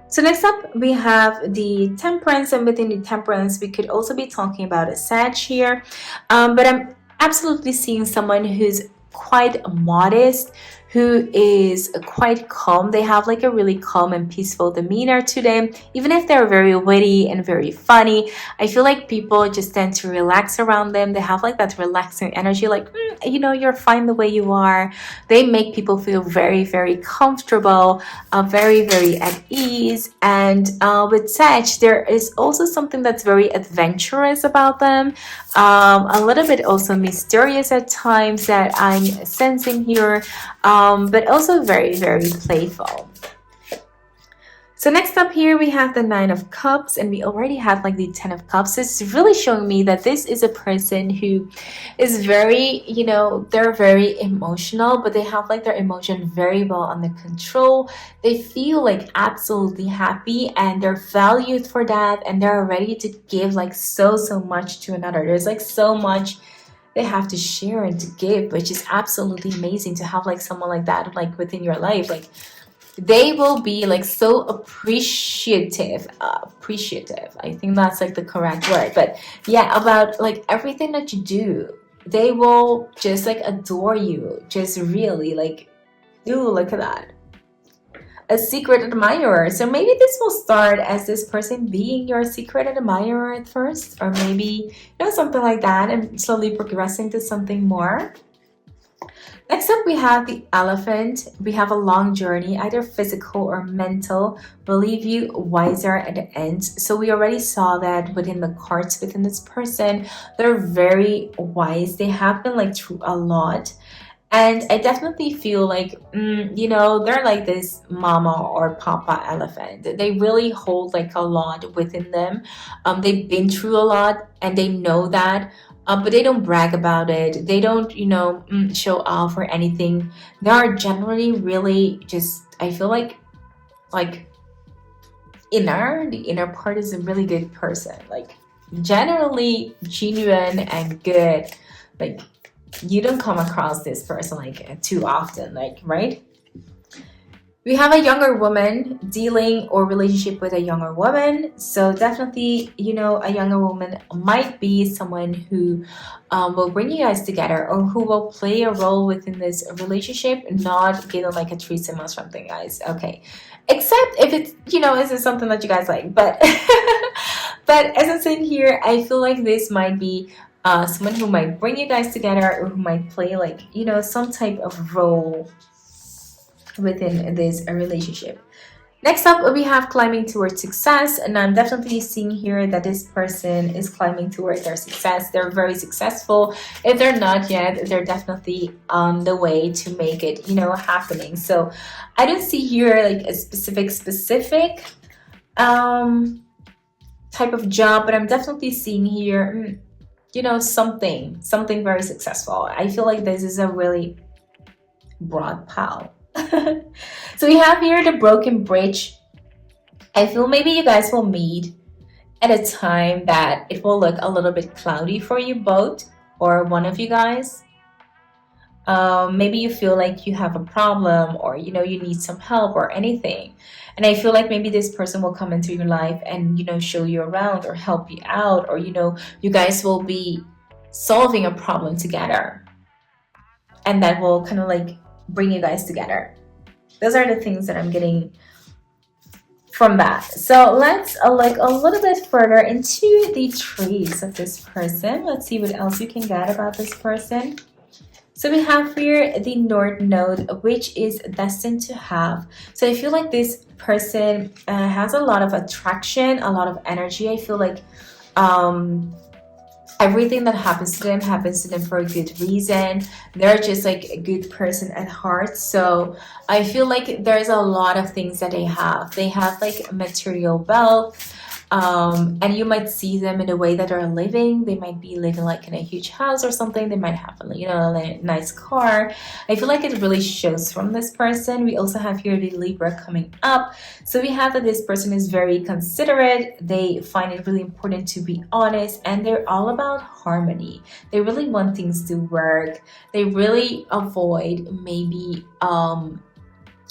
So next up, we have the Temperance, and within the Temperance, we could also be talking about a Sag here. But I'm absolutely seeing someone who's quite modest, who is quite calm. They have like a really calm and peaceful demeanor to them. Even if they're very witty and very funny, I feel like people just tend to relax around them. They have like that relaxing energy, like, you're fine the way you are. They make people feel very, very comfortable, very, very at ease. And with Sag, there is also something that's very adventurous about them. A little bit also mysterious at times that I'm sensing here. But also very, very playful. So next up here, we have the Nine of Cups, and we already have like the Ten of Cups. It's really showing me that this is a person who is very, they're very emotional, but they have like their emotion very well under control. They feel like absolutely happy, and they're valued for that, and they're ready to give like so much to another. There's like so much they have to share and to give, which is absolutely amazing to have like someone like that like within your life. Like they will be like so appreciative. I think that's like the correct word. But yeah, about like everything that you do, they will just like adore you. Just really like, ooh, look at that. A secret admirer. So maybe this will start as this person being your secret admirer at first, or maybe something like that, and slowly progressing to something more. Next up, we have the Elephant. We have a long journey, either physical or mental, will leave you wiser at the end. So we already saw that within the cards within this person. They're very wise. They have been like through a lot. And I definitely feel like, they're like this mama or papa elephant. They really hold like a lot within them. They've been through a lot, and they know that. But they don't brag about it. They don't, show off or anything. They are generally really just, I feel like the inner part is a really good person, like generally genuine and good. Like you don't come across this person like too often, like, right? We have a younger woman dealing or relationship with a younger woman. So definitely, you know, a younger woman might be someone who will bring you guys together, or who will play a role within this relationship, not get on like a threesome or something, guys. Okay. Except if it's, you know, this is something that you guys like. But but as I'm saying here, I feel like this might be someone who might bring you guys together, or who might play like, you know, some type of role within this relationship. Next up, we have climbing towards success, and I'm definitely seeing here that this person is climbing towards their success. They're very successful. If they're not yet, they're definitely on the way to make it, you know, happening. So I don't see here like a specific type of job, but I'm definitely seeing here, you know, something very successful. I feel like this is a really broad pile. So we have here the broken bridge. I feel maybe you guys will meet at a time that it will look a little bit cloudy for you both, or one of you guys. Maybe you feel like you have a problem, or you know, you need some help or anything. And I feel like maybe this person will come into your life and, you know, show you around or help you out, or you know, you guys will be solving a problem together, and that will kind of like bring you guys together. Those are the things that I'm getting from that. So let's look a little bit further into the traits of this person. Let's see what else you can get about this person. So we have here the North Node, which is destined to have. So I feel like this person has a lot of attraction, a lot of energy. I feel like everything that happens to them for a good reason. They're just like a good person at heart. So I feel like there's a lot of things that they have. They have like material wealth. And you might see them in the way that they're living. They might be living like in a huge house or something. They might have, you know, a nice car. I feel like it really shows from this person. We also have here the Libra coming up. So we have that this person is very considerate. They find it really important to be honest, and they're all about harmony. They really want things to work. They really avoid maybe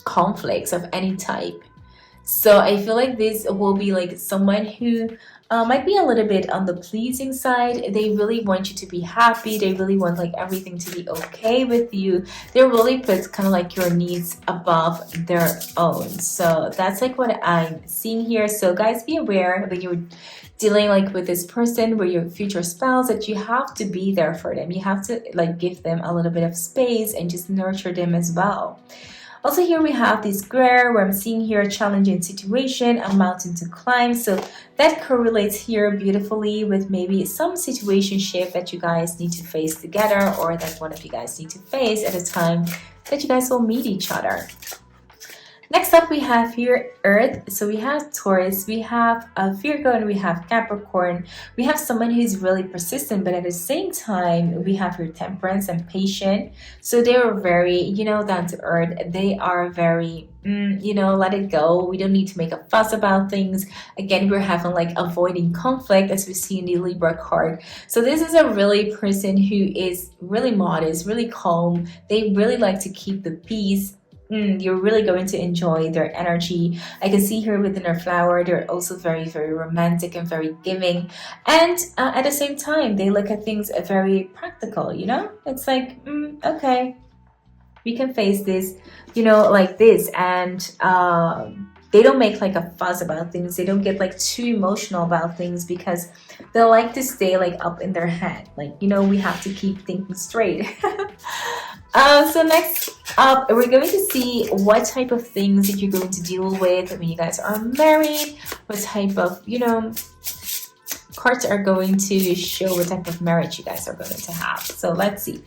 conflicts of any type. So I feel like this will be like someone who might be a little bit on the pleasing side. They really want you to be happy. They really want like everything to be okay with you. They really put kind of like your needs above their own. So that's like what I'm seeing here. So guys, be aware when you're dealing like with this person, with your future spouse, that you have to be there for them. You have to like give them a little bit of space and just nurture them as well. Also here we have this square where I'm seeing here a challenging situation, a mountain to climb. So that correlates here beautifully with maybe some situationship that you guys need to face together, or that one of you guys need to face at a time that you guys will meet each other. Next up, we have here Earth. So we have Taurus, we have Virgo, and we have Capricorn. We have someone who's really persistent, but at the same time, we have your Temperance and Patient. So they are very, you know, down to earth. They are very, you know, let it go. We don't need to make a fuss about things. Again, we're having like avoiding conflict, as we see in the Libra card. So this is a really person who is really modest, really calm. They really like to keep the peace. You're really going to enjoy their energy. I can see here within their flower, they're also very, very romantic and very giving. And at the same time, they look at things very practical, you know? It's like, okay, we can face this, you know, like this. And they don't make like a fuss about things. They don't get like too emotional about things, because they like to stay like up in their head. Like, you know, we have to keep thinking straight. So next up, we're going to see what type of things that you're going to deal with when you guys are married. What type of, you know, cards are going to show what type of marriage you guys are going to have. So let's see.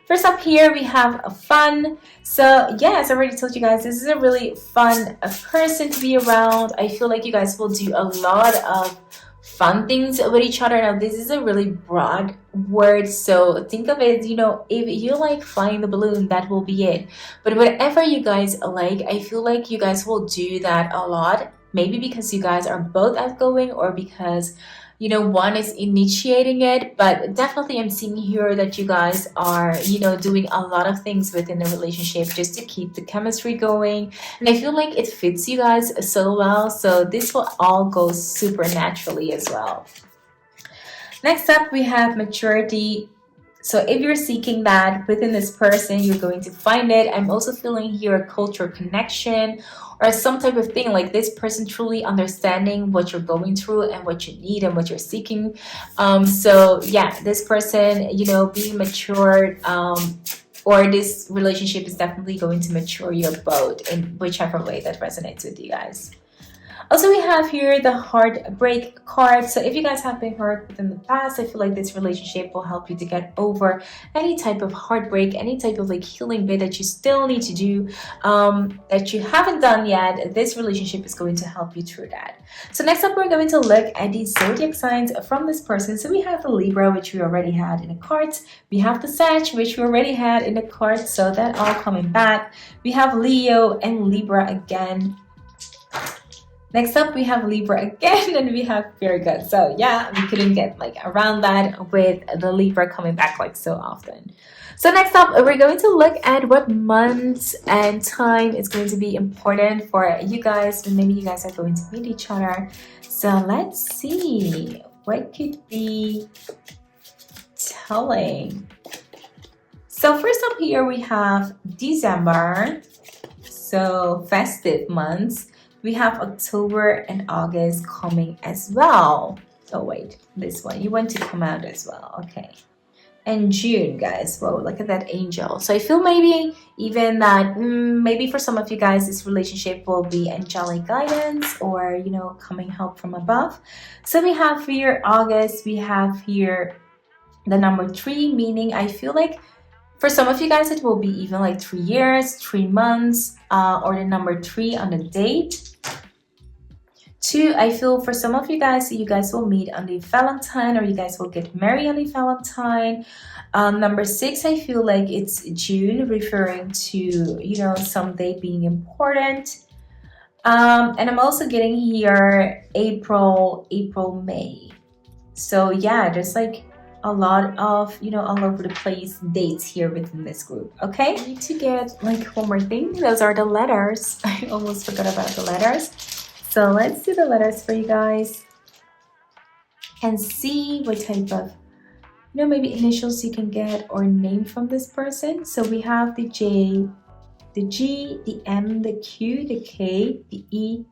First up here, we have a fun. So yeah, as I already told you guys, this is a really fun person to be around. I feel like you guys will do a lot of fun things with each other. Now this is a really broad word, so think of it, you know, if you like flying the balloon, that will be it. But whatever you guys like, I feel like you guys will do that a lot. maybe because you guys are both outgoing or because one is initiating it. But definitely I'm seeing here that you guys are doing a lot of things within the relationship just to keep the chemistry going, and I feel like it fits you guys so well, so this will all go super naturally as well. Next up, we have maturity. So if you're seeking that within this person, you're going to find it. I'm also feeling here a cultural connection or some type of thing, like this person truly understanding what you're going through and what you need and what you're seeking. So yeah, this person, being matured, or this relationship is definitely going to mature your both in whichever way that resonates with you guys. Also, we have here the heartbreak card. So if you guys have been hurt within the past, I feel like this relationship will help you to get over any type of heartbreak, any type of like healing bit that you still need to do, that you haven't done yet. This relationship is going to help you through that. So next up, we're going to look at the zodiac signs from this person. So we have the Libra, which we already had in the cards. We have the Sag, which we already had in the cards. So that all coming back. We have Leo and Libra again. Next up, we have Libra again, and we have Virgo. So yeah, we couldn't get like around that with the Libra coming back like so often. So next up, we're going to look at what months and time is going to be important for you guys, and maybe you guys are going to meet each other. So let's see what could be telling. So first up here, we have December, so festive months. We have October and August coming as well. Oh wait, this one, you want to come out as well. Okay. And June, guys. Whoa, look at that angel. So I feel maybe even that maybe for some of you guys this relationship will be angelic guidance or coming help from above. So we have here August, we have here the number 3, meaning I feel like for some of you guys it will be even like 3 years, 3 months, or the number 3 on the date. 2, I feel for some of you guys will meet on the Valentine, or you guys will get married on the Valentine. Number 6, I feel like it's June, referring to some date being important. And I'm also getting here April, May. So yeah, there's like a lot of all over the place dates here within this group. Okay, I need to get like one more thing. Those are the letters. I almost forgot about the letters. So let's do the letters for you guys and see what type of maybe initials you can get or name from this person. So we have the J, the G, the M, the Q, the K, the E,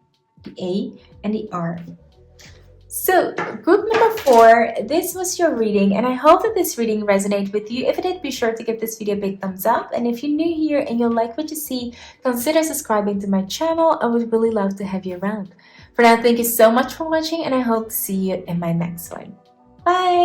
the A, and the R. So group number 4, this was your reading, and I hope that this reading resonated with you. If it did, be sure to give this video a big thumbs up, and if you're new here and you like what you see, consider subscribing to my channel. I would really love to have you around. For now, thank you so much for watching, and I hope to see you in my next one. Bye!